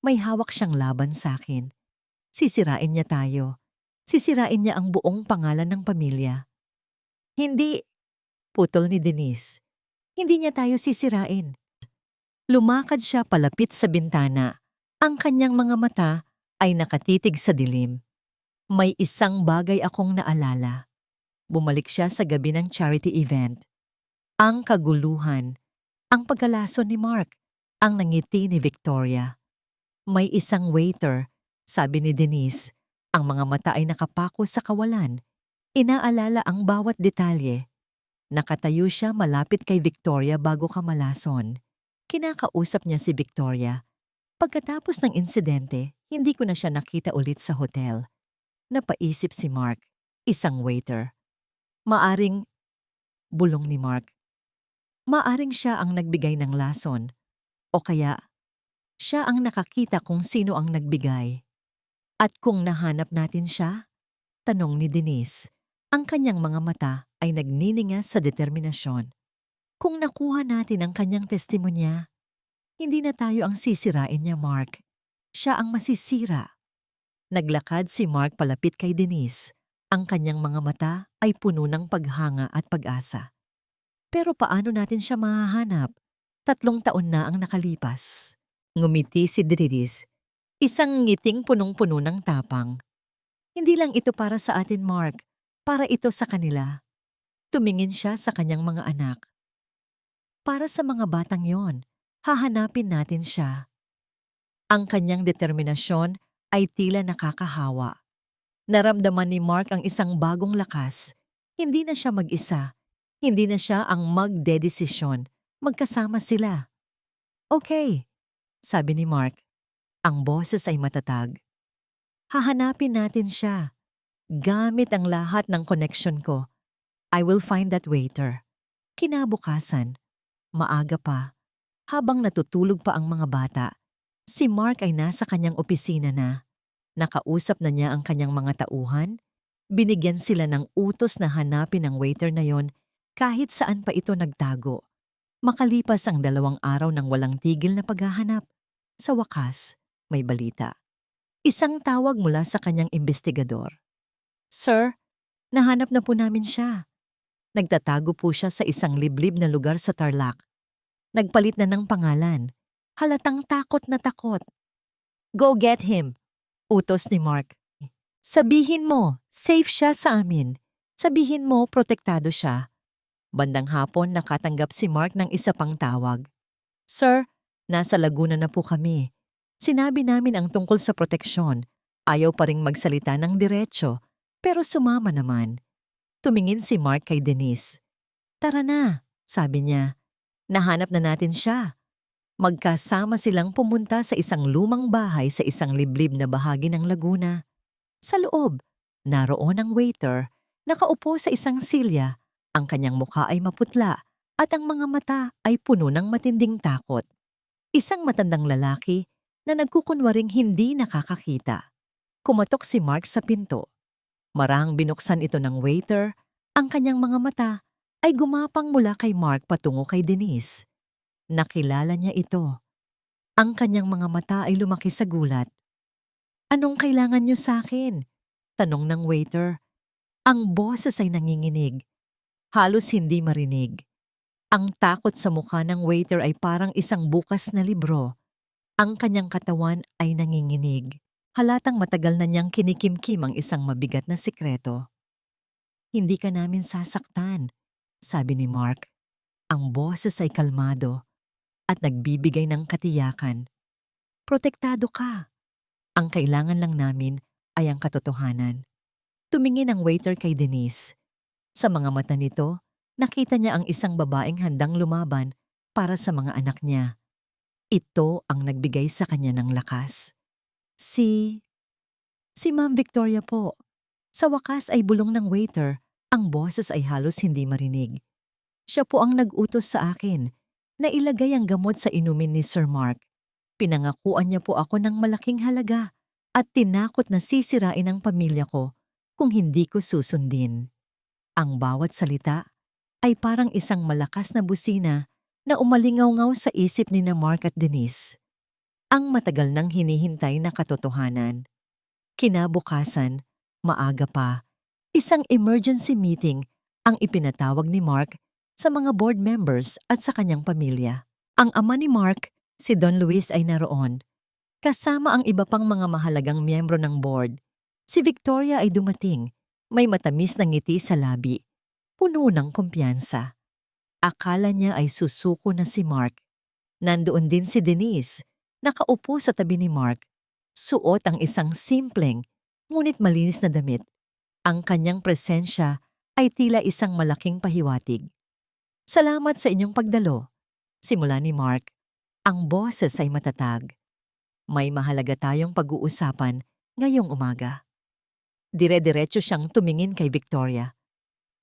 may hawak siyang laban sa akin. Sisirain niya tayo. Sisirain niya ang buong pangalan ng pamilya. Hindi, putol ni Denise. Hindi niya tayo sisirain. Lumakad siya palapit sa bintana. Ang kanyang mga mata ay nakatitig sa dilim. May isang bagay akong naalala. Bumalik siya sa gabi ng charity event. Ang kaguluhan, ang pagkalason ni Mark, ang nangiti ni Victoria. May isang waiter, sabi ni Denise. Ang mga mata ay nakapako sa kawalan. Inaalala ang bawat detalye. Nakatayo siya malapit kay Victoria bago kamalason. Kinakausap niya si Victoria. Pagkatapos ng insidente, hindi ko na siya nakita ulit sa hotel. Napaisip si Mark, isang waiter. Maaring, bulong ni Mark, maaring siya ang nagbigay ng lason. O kaya, siya ang nakakita kung sino ang nagbigay. At kung nahanap natin siya, tanong ni Denise, ang kanyang mga mata ay nagnininga sa determinasyon. Kung nakuha natin ang kanyang testimonya, hindi na tayo ang sisirain niya, Mark. Siya ang masisira. Naglakad si Mark palapit kay Denise. Ang kanyang mga mata ay puno ng paghanga at pag-asa. Pero paano natin siya mahahanap? 3 taon na ang nakalipas. Ngumiti si Denise. Isang ngiting punong-puno ng tapang. Hindi lang ito para sa atin, Mark. Para ito sa kanila. Tumingin siya sa kanyang mga anak. Para sa mga batang yon, hahanapin natin siya. Ang kanyang determinasyon ay tila nakakahawa. Naramdaman ni Mark ang isang bagong lakas. Hindi na siya mag-isa. Hindi na siya ang magdedesisyon. Magkasama sila. Okay, sabi ni Mark. Ang boses ay matatag. Hahanapin natin siya. Gamit ang lahat ng connection ko. I will find that waiter. Kinabukasan, maaga pa, habang natutulog pa ang mga bata, si Mark ay nasa kanyang opisina na. Nakausap na niya ang kanyang mga tauhan. Binigyan sila ng utos na hanapin ang waiter na yon kahit saan pa ito nagtago. Makalipas ang 2 araw ng walang tigil na paghahanap, sa wakas, may balita. Isang tawag mula sa kanyang investigador. Sir, nahanap na po namin siya. Nagtatago po siya sa isang liblib na lugar sa Tarlac. Nagpalit na ng pangalan. Halatang takot na takot. Go get him, utos ni Mark. Sabihin mo, safe siya sa amin. Sabihin mo, protektado siya. Bandang hapon nakatanggap si Mark ng isa pang tawag. Sir, nasa Laguna na po kami. Sinabi namin ang tungkol sa proteksyon. Ayaw pa ring magsalita ng diretsyo, pero sumama naman. Tumingin si Mark kay Denise. Tara na, sabi niya. Nahanap na natin siya. Magkasama silang pumunta sa isang lumang bahay sa isang liblib na bahagi ng Laguna. Sa loob, naroon ang waiter, nakaupo sa isang silya. Ang kanyang mukha ay maputla at ang mga mata ay puno ng matinding takot. Isang matandang lalaki na nagkukunwaring hindi nakakakita. Kumatok si Mark sa pinto. Marahang binuksan ito ng waiter, ang kanyang mga mata ay gumapang mula kay Mark patungo kay Denise. Nakilala niya ito. Ang kanyang mga mata ay lumaki sa gulat. Anong kailangan niyo sa akin? Tanong ng waiter. Ang boses ay nanginginig. Halos hindi marinig. Ang takot sa mukha ng waiter ay parang isang bukas na libro. Ang kanyang katawan ay nanginginig. Halatang matagal na niyang kinikimkim ang isang mabigat na sikreto. Hindi ka namin sasaktan, sabi ni Mark. Ang boses ay kalmado at nagbibigay ng katiyakan. Protektado ka. Ang kailangan lang namin ay ang katotohanan. Tumingin ang waiter kay Denise. Sa mga mata nito, nakita niya ang isang babaeng handang lumaban para sa mga anak niya. Ito ang nagbigay sa kanya ng lakas. Si Ma'am Victoria po. Sa wakas ay bulong ng waiter, ang boses ay halos hindi marinig. Siya po ang nag-utos sa akin na ilagay ang gamot sa inumin ni Sir Mark. Pinangakuan niya po ako ng malaking halaga at tinakot na sisirain ang pamilya ko kung hindi ko susundin. Ang bawat salita ay parang isang malakas na busina na umalingaw-ngaw sa isip ni na Mark at Denise. Ang matagal nang hinihintay na katotohanan. Kinabukasan, maaga pa, isang emergency meeting ang ipinatawag ni Mark sa mga board members at sa kanyang pamilya. Ang ama ni Mark, si Don Luis ay naroon. Kasama ang iba pang mga mahalagang miyembro ng board. Si Victoria ay dumating, may matamis na ngiti sa labi, puno ng kumpiyansa. Akala niya ay susuko na si Mark. Nandoon din si Denise, nakaupo sa tabi ni Mark. Suot ang isang simpleng, ngunit malinis na damit. Ang kanyang presensya ay tila isang malaking pahiwatig. Salamat sa inyong pagdalo. Simula ni Mark. Ang boses ay matatag. May mahalaga tayong pag-uusapan ngayong umaga. Dire-diretso siyang tumingin kay Victoria.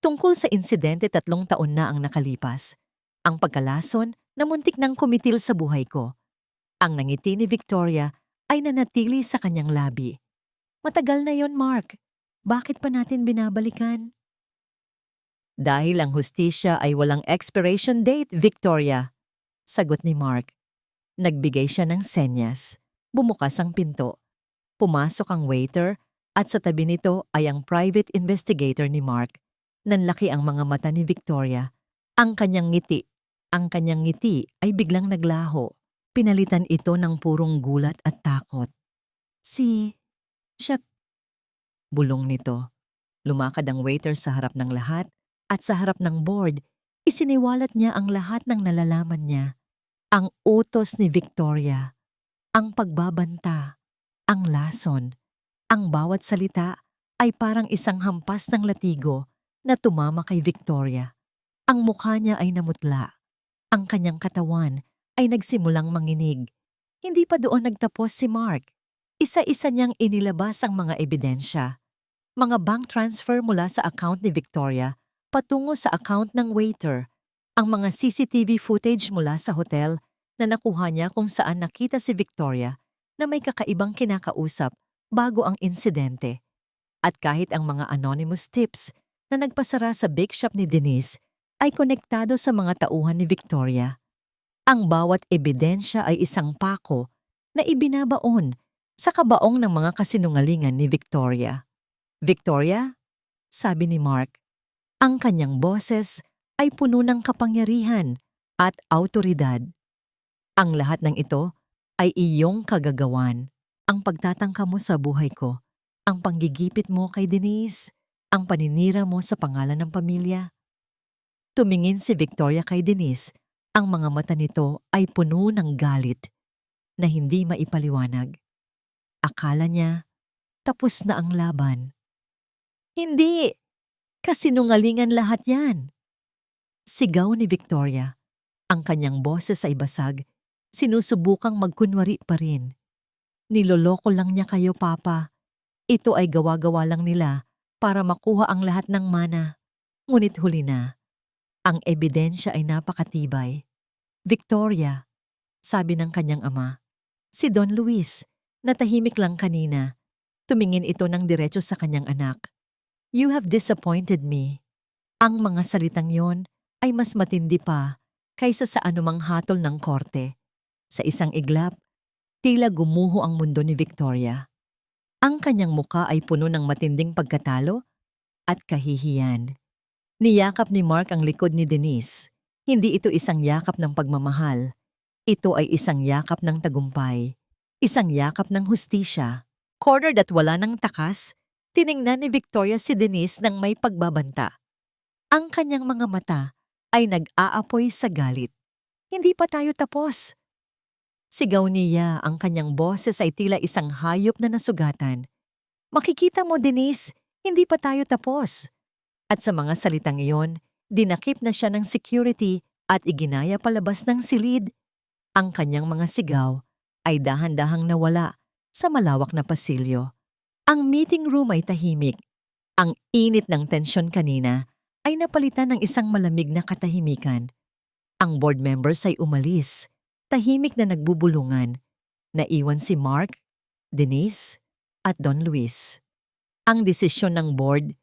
Tungkol sa insidente 3 taon na ang nakalipas. Ang pagkalason na muntik nang kumitil sa buhay ko. Ang nangiti ni Victoria ay nanatili sa kanyang labi. Matagal na yon, Mark. Bakit pa natin binabalikan? Dahil ang hustisya ay walang expiration date, Victoria. Sagot ni Mark. Nagbigay siya ng senyas. Bumukas ang pinto. Pumasok ang waiter at sa tabi nito ay ang private investigator ni Mark. Nanlaki ang mga mata ni Victoria. Ang kanyang ngiti ay biglang naglaho. Pinalitan ito ng purong gulat at takot. Siya, bulong nito. Lumakad ang waiter sa harap ng lahat at sa harap ng board, isiniwalat niya ang lahat ng nalalaman niya. Ang utos ni Victoria, ang pagbabanta, ang lason, ang bawat salita ay parang isang hampas ng latigo na tumama kay Victoria. Ang mukha niya ay namutla. Ang kanyang katawan ay nagsimulang manginig. Hindi pa doon nagtapos si Mark. Isa-isa niyang inilabas ang mga ebidensya. Mga bank transfer mula sa account ni Victoria patungo sa account ng waiter. Ang mga CCTV footage mula sa hotel na nakuha niya kung saan nakita si Victoria na may kakaibang kinakausap bago ang insidente. At kahit ang mga anonymous tips na nagpasara sa bake shop ni Denise ay konektado sa mga tauhan ni Victoria. Ang bawat ebidensya ay isang pako na ibinabaon sa kabaong ng mga kasinungalingan ni Victoria. Victoria? Sabi ni Mark. Ang kanyang boses ay puno ng kapangyarihan at awtoridad. Ang lahat ng ito ay iyong kagagawan. Ang pagtatangka mo sa buhay ko, ang panggigipit mo kay Denise, ang paninira mo sa pangalan ng pamilya. Tumingin si Victoria kay Denise, ang mga mata nito ay puno ng galit na hindi maipaliwanag. Akala niya tapos na ang laban. Hindi! Kasinungalingan lahat yan! Sigaw ni Victoria. Ang kanyang boses ay basag, sinusubukang magkunwari pa rin. Niloloko lang niya kayo, Papa. Ito ay gawa-gawa lang nila para makuha ang lahat ng mana. Ngunit huli na. Ang ebidensya ay napakatibay. Victoria, sabi ng kanyang ama. Si Don Luis, na tahimik lang kanina. Tumingin ito ng diretso sa kanyang anak. You have disappointed me. Ang mga salitang yon ay mas matindi pa kaysa sa anumang hatol ng korte. Sa isang iglap, tila gumuho ang mundo ni Victoria. Ang kanyang muka ay puno ng matinding pagkatalo at kahihiyan. Niyakap ni Mark ang likod ni Denise. Hindi ito isang yakap ng pagmamahal. Ito ay isang yakap ng tagumpay. Isang yakap ng hustisya. Cornered at wala ng takas, tiningnan ni Victoria si Denise ng may pagbabanta. Ang kanyang mga mata ay nag-aapoy sa galit. Hindi pa tayo tapos. Sigaw niya, ang kanyang boses ay tila isang hayop na nasugatan. Makikita mo, Denise, hindi pa tayo tapos. At sa mga salitang iyon, dinakip na siya ng security at iginaya palabas ng silid. Ang kanyang mga sigaw ay dahan-dahang nawala sa malawak na pasilyo. Ang meeting room ay tahimik. Ang init ng tensyon kanina ay napalitan ng isang malamig na katahimikan. Ang board members ay umalis, tahimik na nagbubulungan. Naiwan si Mark, Denise, at Don Luis. Ang desisyon ng board,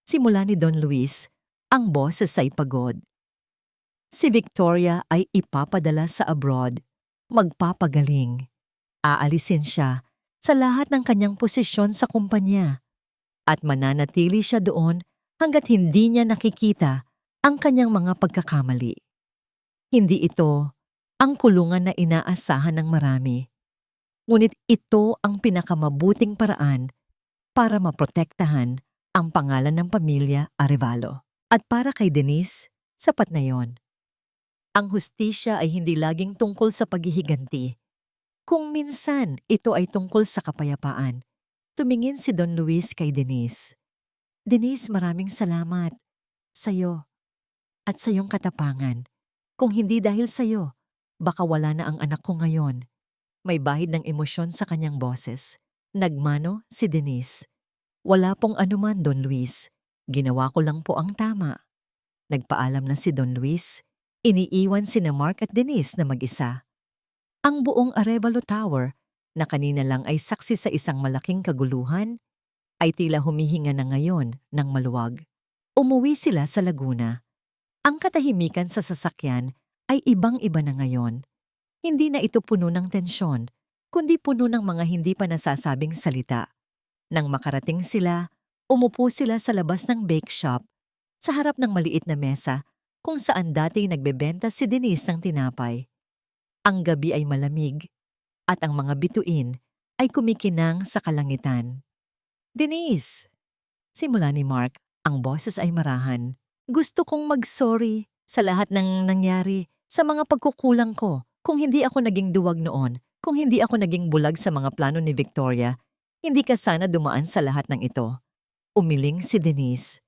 simula ni Don Luis, ang boses ay pagod. Si Victoria ay ipapadala sa abroad, magpapagaling. Aalisin siya sa lahat ng kanyang posisyon sa kumpanya at mananatili siya doon hanggat hindi niya nakikita ang kanyang mga pagkakamali. Hindi ito ang kulungan na inaasahan ng marami. Ngunit ito ang pinakamabuting paraan para maprotektahan ang pangalan ng pamilya Arevalo. At para kay Denise, sapat na yon. Ang hustisya ay hindi laging tungkol sa paghihiganti. Kung minsan ito ay tungkol sa kapayapaan, tumingin si Don Luis kay Denise. Denise, maraming salamat sa'yo at sa iyong katapangan. Kung hindi dahil sa'yo, baka wala na ang anak ko ngayon. May bahid ng emosyon sa kanyang boses. Nagmano si Denise. Wala pong anuman, Don Luis. Ginawa ko lang po ang tama. Nagpaalam na si Don Luis. Iniiwan sina Mark at Denise na mag-isa. Ang buong Arevalo Tower, na kanina lang ay saksi sa isang malaking kaguluhan, ay tila humihinga na ngayon ng maluwag. Umuwi sila sa Laguna. Ang katahimikan sa sasakyan ay ibang-iba na ngayon. Hindi na ito puno ng tensyon, kundi puno ng mga hindi pa nasasabing salita. Nang makarating sila, umupo sila sa labas ng bake shop, sa harap ng maliit na mesa kung saan dati nagbebenta si Denise ng tinapay. Ang gabi ay malamig at ang mga bituin ay kumikinang sa kalangitan. Denise! Simula ni Mark, ang boses ay marahan. Gusto kong mag-sorry sa lahat ng nangyari, sa mga pagkukulang ko. Kung hindi ako naging duwag noon, kung hindi ako naging bulag sa mga plano ni Victoria, hindi ka sana dumaan sa lahat ng ito. Umiling si Denise.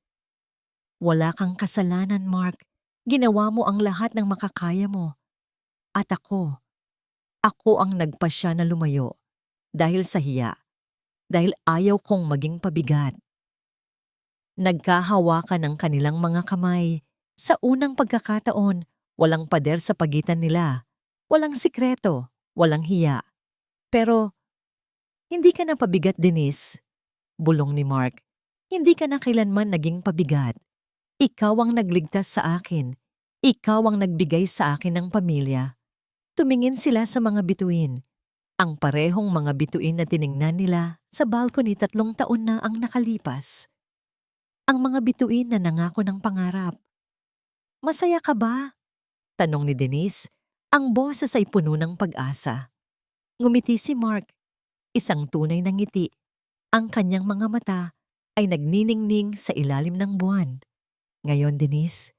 Wala kang kasalanan, Mark. Ginawa mo ang lahat ng makakaya mo. At ako ang nagpasya na lumayo dahil sa hiya, dahil ayaw kong maging pabigat. Nagkahawakan ng kanilang mga kamay. Sa unang pagkakataon, walang pader sa pagitan nila. Walang sikreto, walang hiya. Pero, hindi ka na pabigat, Denise. Bulong ni Mark. Hindi ka na kailanman naging pabigat. Ikaw ang nagligtas sa akin. Ikaw ang nagbigay sa akin ng pamilya. Tumingin sila sa mga bituin. Ang parehong mga bituin na tiningnan nila sa balcony 3 taon na ang nakalipas. Ang mga bituin na nangako ng pangarap. Masaya ka ba? Tanong ni Denise, ang boses ay puno ng pag-asa. Ngumiti si Mark, isang tunay na ngiti. Ang kanyang mga mata ay nagniningning sa ilalim ng buwan. Ngayon, Denise,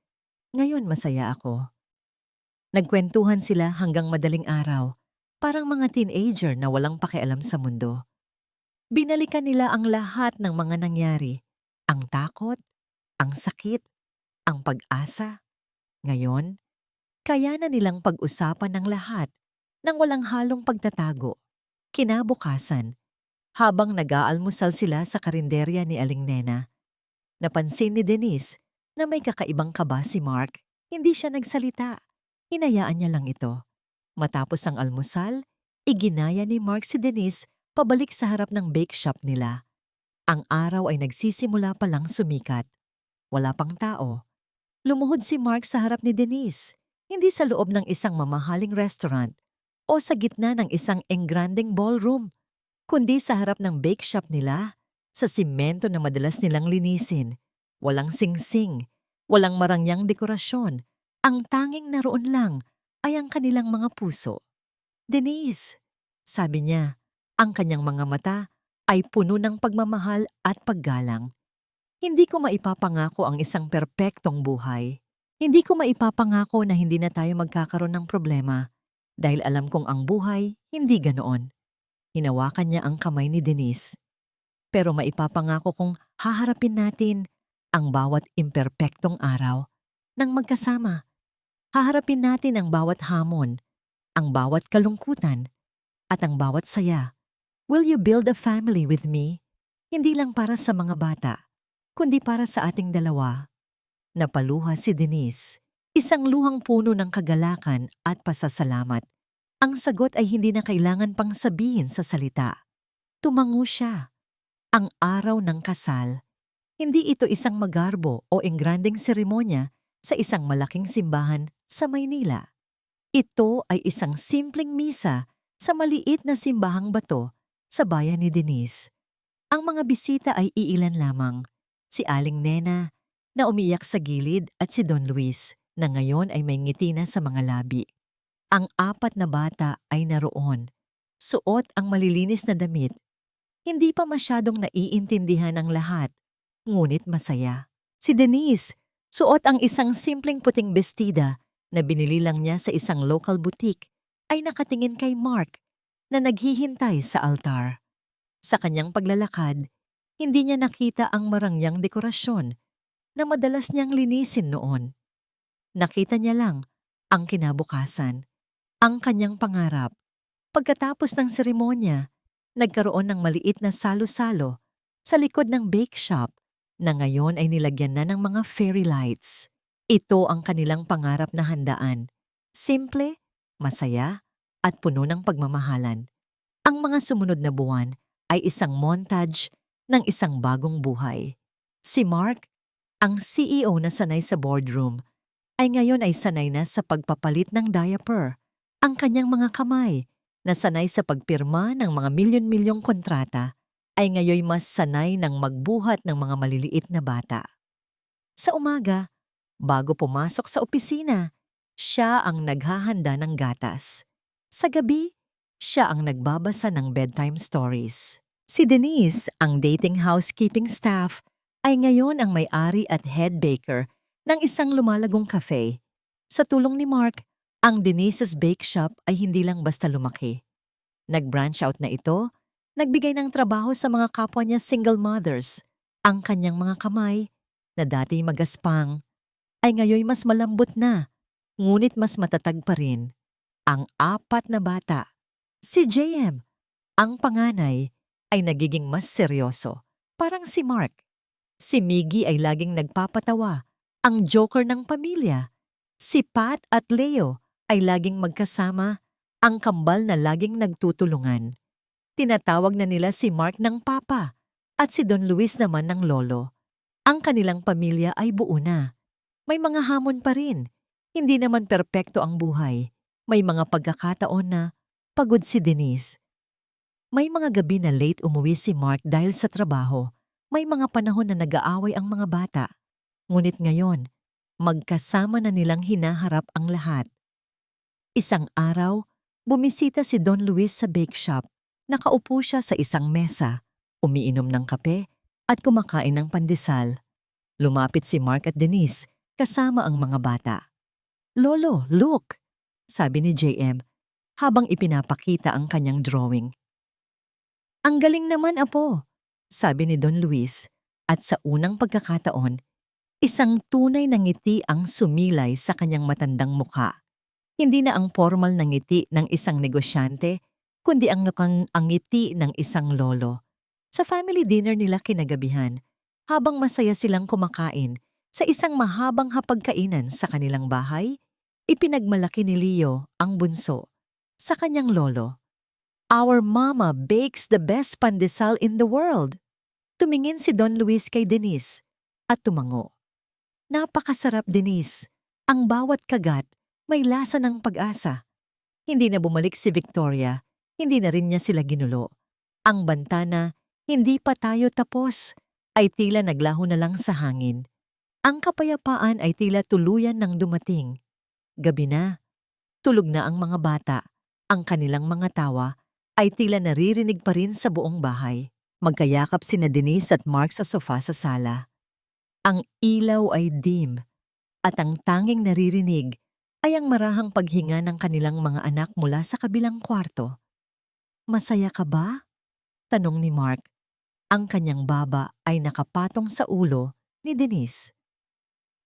ngayon masaya ako. Nagkwentuhan sila hanggang madaling araw, parang mga teenager na walang pakialam sa mundo. Binalikan nila ang lahat ng mga nangyari, ang takot, ang sakit, ang pag-asa. Ngayon, kaya na nilang pag-usapan ng lahat nang walang halong pagtatago. Kinabukasan, habang nag-aalmusal sila sa karinderya ni Aling Nena, napansin ni Denise na may kakaibang kaba si Mark. Hindi siya nagsalita. Hinayaan niya lang ito. Matapos ang almusal, iginaya ni Mark si Denise pabalik sa harap ng bake shop nila. Ang araw ay nagsisimula pa lang sumikat. Wala pang tao. Lumuhod si Mark sa harap ni Denise, hindi sa loob ng isang mamahaling restaurant o sa gitna ng isang engranding ballroom, kundi sa harap ng bake shop nila, sa simento na madalas nilang linisin. Walang singsing, walang marangyang dekorasyon. Ang tanging naroon lang ay ang kanilang mga puso. Denise, sabi niya, ang kanyang mga mata ay puno ng pagmamahal at paggalang. Hindi ko maipapangako ang isang perpektong buhay. Hindi ko maipapangako na hindi na tayo magkakaroon ng problema dahil alam kong ang buhay hindi ganoon. Hinawakan niya ang kamay ni Denise. Pero maipapangako kong haharapin natin ang bawat imperpektong araw ng magkasama. Haharapin natin ang bawat hamon, ang bawat kalungkutan, at ang bawat saya. Will you build a family with me? Hindi lang para sa mga bata, kundi para sa ating dalawa. Napaluha si Denise, isang luhang puno ng kagalakan at pasasalamat. Ang sagot ay hindi na kailangan pang sabihin sa salita. Tumango siya. Ang araw ng kasal. Hindi ito isang magarbo o engranding seremonya sa isang malaking simbahan sa Maynila. Ito ay isang simpleng misa sa maliit na simbahang bato sa bayan ni Denise. Ang mga bisita ay iilan lamang. Si Aling Nena na umiyak sa gilid at si Don Luis na ngayon ay may ngiti na sa mga labi. Ang 4 na bata ay naroon. Suot ang malilinis na damit. Hindi pa masyadong naiintindihan ang lahat, ngunit masaya. Si Denise, suot ang isang simpleng puting bestida na binili lang niya sa isang local boutique, ay nakatingin kay Mark na naghihintay sa altar. Sa kanyang paglalakad, hindi niya nakita ang marangyang dekorasyon na madalas niyang linisin noon. Nakita niya lang ang kinabukasan, ang kanyang pangarap. Pagkatapos ng seremonya, nagkaroon ng maliit na salo-salo sa likod ng bake shop na ngayon ay nilagyan na ng mga fairy lights. Ito ang kanilang pangarap na handaan. Simple, masaya, at puno ng pagmamahalan. Ang mga sumunod na buwan ay isang montage ng isang bagong buhay. Si Mark, ang CEO na sanay sa boardroom, ay ngayon ay sanay na sa pagpapalit ng diaper. Ang kanyang mga kamay, na sanay sa pagpirma ng mga milyon-milyong kontrata, ay ngayon mas sanay ng magbuhat ng mga maliliit na bata. Sa umaga, bago pumasok sa opisina, siya ang naghahanda ng gatas. Sa gabi, siya ang nagbabasa ng bedtime stories. Si Denise, ang dating housekeeping staff, ay ngayon ang may-ari at head baker ng isang lumalagong cafe. Sa tulong ni Mark, ang Denise's Bake Shop ay hindi lang basta lumaki. Nag-branch out na ito, nagbigay ng trabaho sa mga kapwa niya single mothers. Ang kanyang mga kamay, na dati magaspang, ay ngayon mas malambot na, ngunit mas matatag pa rin. Ang 4 na bata. Si JM, ang panganay, ay nagiging mas seryoso, parang si Mark. Si Miggy ay laging nagpapatawa, ang joker ng pamilya. Si Pat at Leo ay laging magkasama, ang kambal na laging nagtutulungan. Tinatawag na nila si Mark ng Papa at si Don Luis naman ng Lolo. Ang kanilang pamilya ay buo na. May mga hamon pa rin. Hindi naman perpekto ang buhay. May mga pagkakataon na pagod si Denise. May mga gabi na late umuwi si Mark dahil sa trabaho. May mga panahon na nag-aaway ang mga bata. Ngunit ngayon, Magkasama na nilang hinaharap ang lahat. Isang araw, bumisita si Don Luis sa bake shop. Nakaupo siya sa isang mesa, umiinom ng kape at kumakain ng pandesal. Lumapit si Mark at Denise kasama ang mga bata. "Lolo, look!" sabi ni JM habang ipinapakita ang kanyang drawing. "Ang galing naman, apo," sabi ni Don Luis, at sa unang pagkakataon, isang tunay na ngiti ang sumilay sa kanyang matandang mukha. Hindi na ang formal na ngiti ng isang negosyante, kundi ang ngiti ng isang lolo. Sa family dinner nila kinagabihan, habang masaya silang kumakain sa isang mahabang hapagkainan sa kanilang bahay, ipinagmalaki ni Leo, ang bunso, sa kanyang lolo. "Our mama bakes the best pandesal in the world." Tumingin si Don Luis kay Denise at tumango. "Napakasarap, Denise. Ang bawat kagat may lasa ng pag-asa." Hindi na bumalik si Victoria, hindi na rin niya sila ginulo. Ang banta na, "Hindi pa tayo tapos," ay tila naglaho na lang sa hangin. Ang kapayapaan ay tila tuluyan ng dumating. Gabi na, tulog na ang mga bata. Ang kanilang mga tawa ay tila naririnig pa rin sa buong bahay. Magkayakap sina Denise at Mark sa sofa sa sala. Ang ilaw ay dim at ang tanging naririnig ay ang marahang paghinga ng kanilang mga anak mula sa kabilang kwarto. "Masaya ka ba?" tanong ni Mark. Ang kanyang baba ay nakapatong sa ulo ni Denise.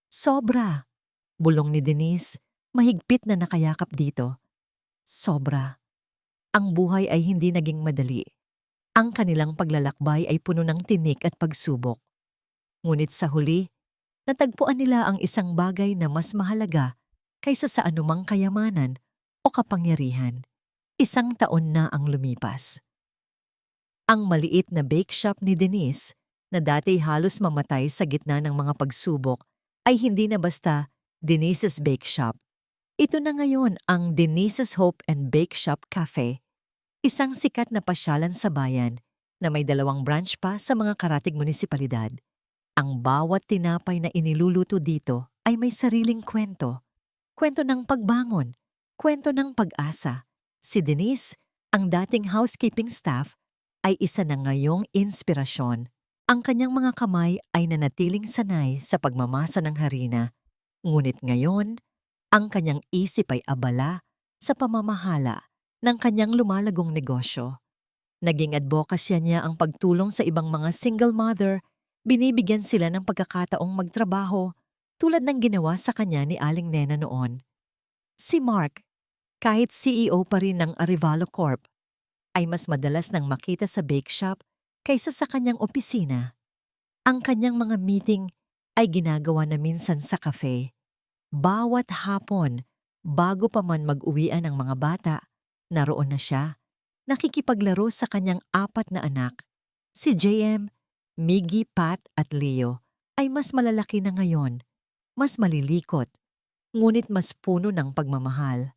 "Sobra," bulong ni Denise, mahigpit na nakayakap dito. "Sobra." Ang buhay ay hindi naging madali. Ang kanilang paglalakbay ay puno ng tinik at pagsubok. Ngunit sa huli, natagpuan nila ang isang bagay na mas mahalaga kaysa sa anumang kayamanan o kapangyarihan. 1 taon na ang lumipas. Ang maliit na bake shop ni Denise, na dati halos mamatay sa gitna ng mga pagsubok, ay hindi na basta Denise's Bake Shop. Ito na ngayon ang Denise's Hope and Bake Shop Cafe, isang sikat na pasyalan sa bayan na may 2 branch pa sa mga karatig munisipalidad. Ang bawat tinapay na iniluluto dito ay may sariling kwento. Kwento ng pagbangon, kwento ng pag-asa. Si Denise, ang dating housekeeping staff, ay isa na ngayong inspirasyon. Ang kanyang mga kamay ay nanatiling sanay sa pagmamasa ng harina. Ngunit ngayon, ang kanyang isip ay abala sa pamamahala ng kanyang lumalagong negosyo. Naging advokasya niya ang pagtulong sa ibang mga single mother, binibigyan sila ng pagkakataong magtrabaho tulad ng ginawa sa kanya ni Aling Nena noon. Si Mark, kahit CEO pa rin ng Arevalo Corp, ay mas madalas nang makita sa bake shop kaysa sa kanyang opisina. Ang kanyang mga meeting ay ginagawa na minsan sa cafe. Bawat hapon, bago pa man mag-uwian ang mga bata, naroon na siya, nakikipaglaro sa kanyang 4 na anak. Si JM, Miggy, Pat at Leo ay mas malalaki na ngayon, mas malilikot, ngunit mas puno ng pagmamahal.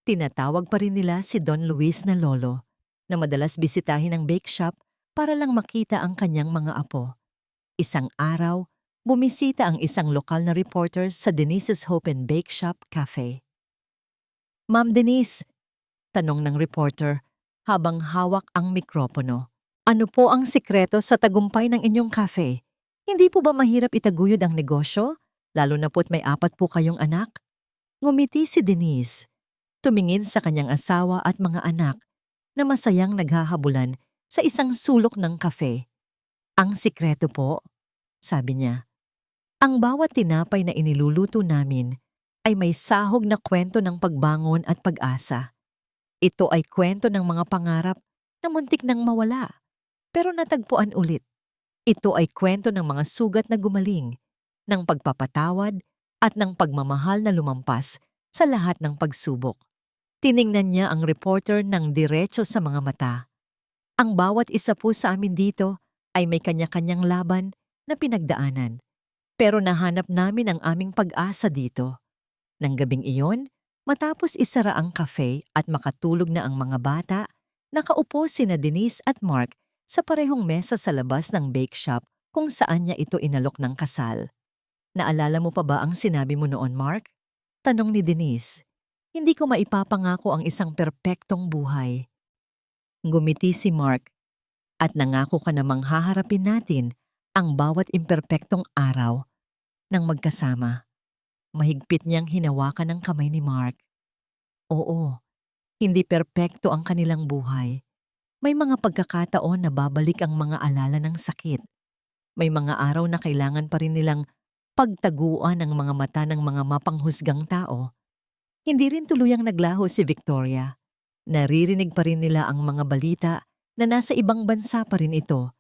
Tinatawag pa rin nila si Don Luis na lolo, na madalas bisitahin ang bake shop para lang makita ang kanyang mga apo. Isang araw, bumisita ang isang lokal na reporter sa Denise's Hope and Bake Shop Cafe. "Ma'am Denise," tanong ng reporter habang hawak ang mikropono, "ano po ang sikreto sa tagumpay ng inyong cafe? Hindi po ba mahirap itaguyod ang negosyo? Lalo na po't may 4 po kayong anak?" Ngumiti si Denise. Tumingin sa kanyang asawa at mga anak na masayang naghahabulan sa isang sulok ng kafe. "Ang sikreto po," sabi niya, "ang bawat tinapay na iniluluto namin ay may sahog na kwento ng pagbangon at pag-asa. Ito ay kwento ng mga pangarap na muntik nang mawala, pero natagpuan ulit. Ito ay kwento ng mga sugat na gumaling, ng pagpapatawad at ng pagmamahal na lumampas sa lahat ng pagsubok." Tiningnan niya ang reporter ng diretso sa mga mata. "Ang bawat isa po sa amin dito ay may kanya-kanyang laban na pinagdaanan. Pero nahanap namin ang aming pag-asa dito." Nang gabing iyon, matapos isara ang cafe at makatulog na ang mga bata, nakaupo sina Denise at Mark sa parehong mesa sa labas ng bake shop kung saan niya ito inalok ng kasal. Naalala mo pa ba ang sinabi mo noon, Mark? Tanong ni Denise. Hindi ko maipapangako ang isang perpektong buhay. Ngumiti si Mark at nangako ka namang haharapin natin ang bawat imperpektong araw ng magkasama. Mahigpit niyang hinawakan ang kamay ni Mark. Oo, hindi perpekto ang kanilang buhay. May mga pagkakataon na babalik ang mga alala ng sakit. May mga araw na kailangan pa rin nilang pagtaguan ang mga mata ng mga mapanghusgang tao. Hindi rin tuluyang naglaho si Victoria. Naririnig pa rin nila ang mga balita na nasa ibang bansa pa rin ito,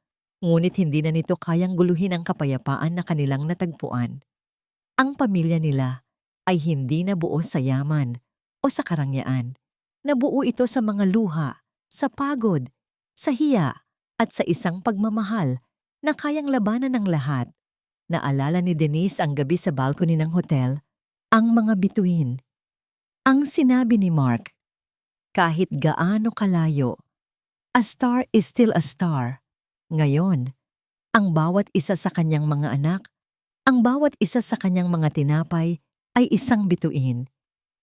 ngunit hindi na nito kayang guluhin ang kapayapaan na kanilang natagpuan. Ang pamilya nila ay hindi nabuo sa yaman o sa karangyaan. Nabuo ito sa mga luha, sa pagod, sa hiya, at sa isang pagmamahal na kayang labanan ng lahat. Naalala ni Denise ang gabi sa balcony ng hotel, ang mga bituin. Ang sinabi ni Mark, kahit gaano kalayo, a star is still a star. Ngayon, ang bawat isa sa kanyang mga anak, ang bawat isa sa kanyang mga tinapay ay isang bituin,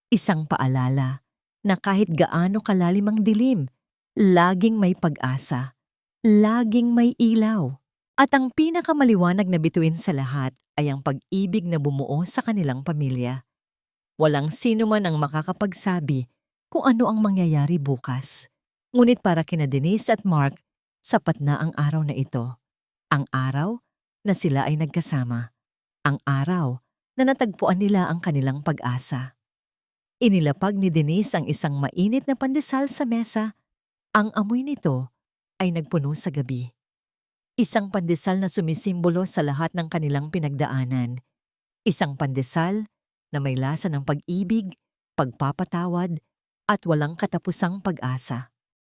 isang paalala na kahit gaano kalalim ang dilim, laging may pag-asa, laging may ilaw. At ang pinakamaliwanag na bituin sa lahat ay ang pag-ibig na bumuo sa kanilang pamilya. Walang sino man ang makakapagsabi kung ano ang mangyayari bukas. Ngunit para kina Denise at Mark, sapat na ang araw na ito. Ang araw na sila ay nagkasama. Ang araw na natagpuan nila ang kanilang pag-asa. Inilapag ni Denise ang isang mainit na pandesal sa mesa. Ang amoy nito ay nagpuno sa gabi. Isang pandesal na sumisimbolo sa lahat ng kanilang pinagdaanan. Isang pandesal na may lasa ng pag-ibig, pagpapatawad, at walang katapusang pag-asa.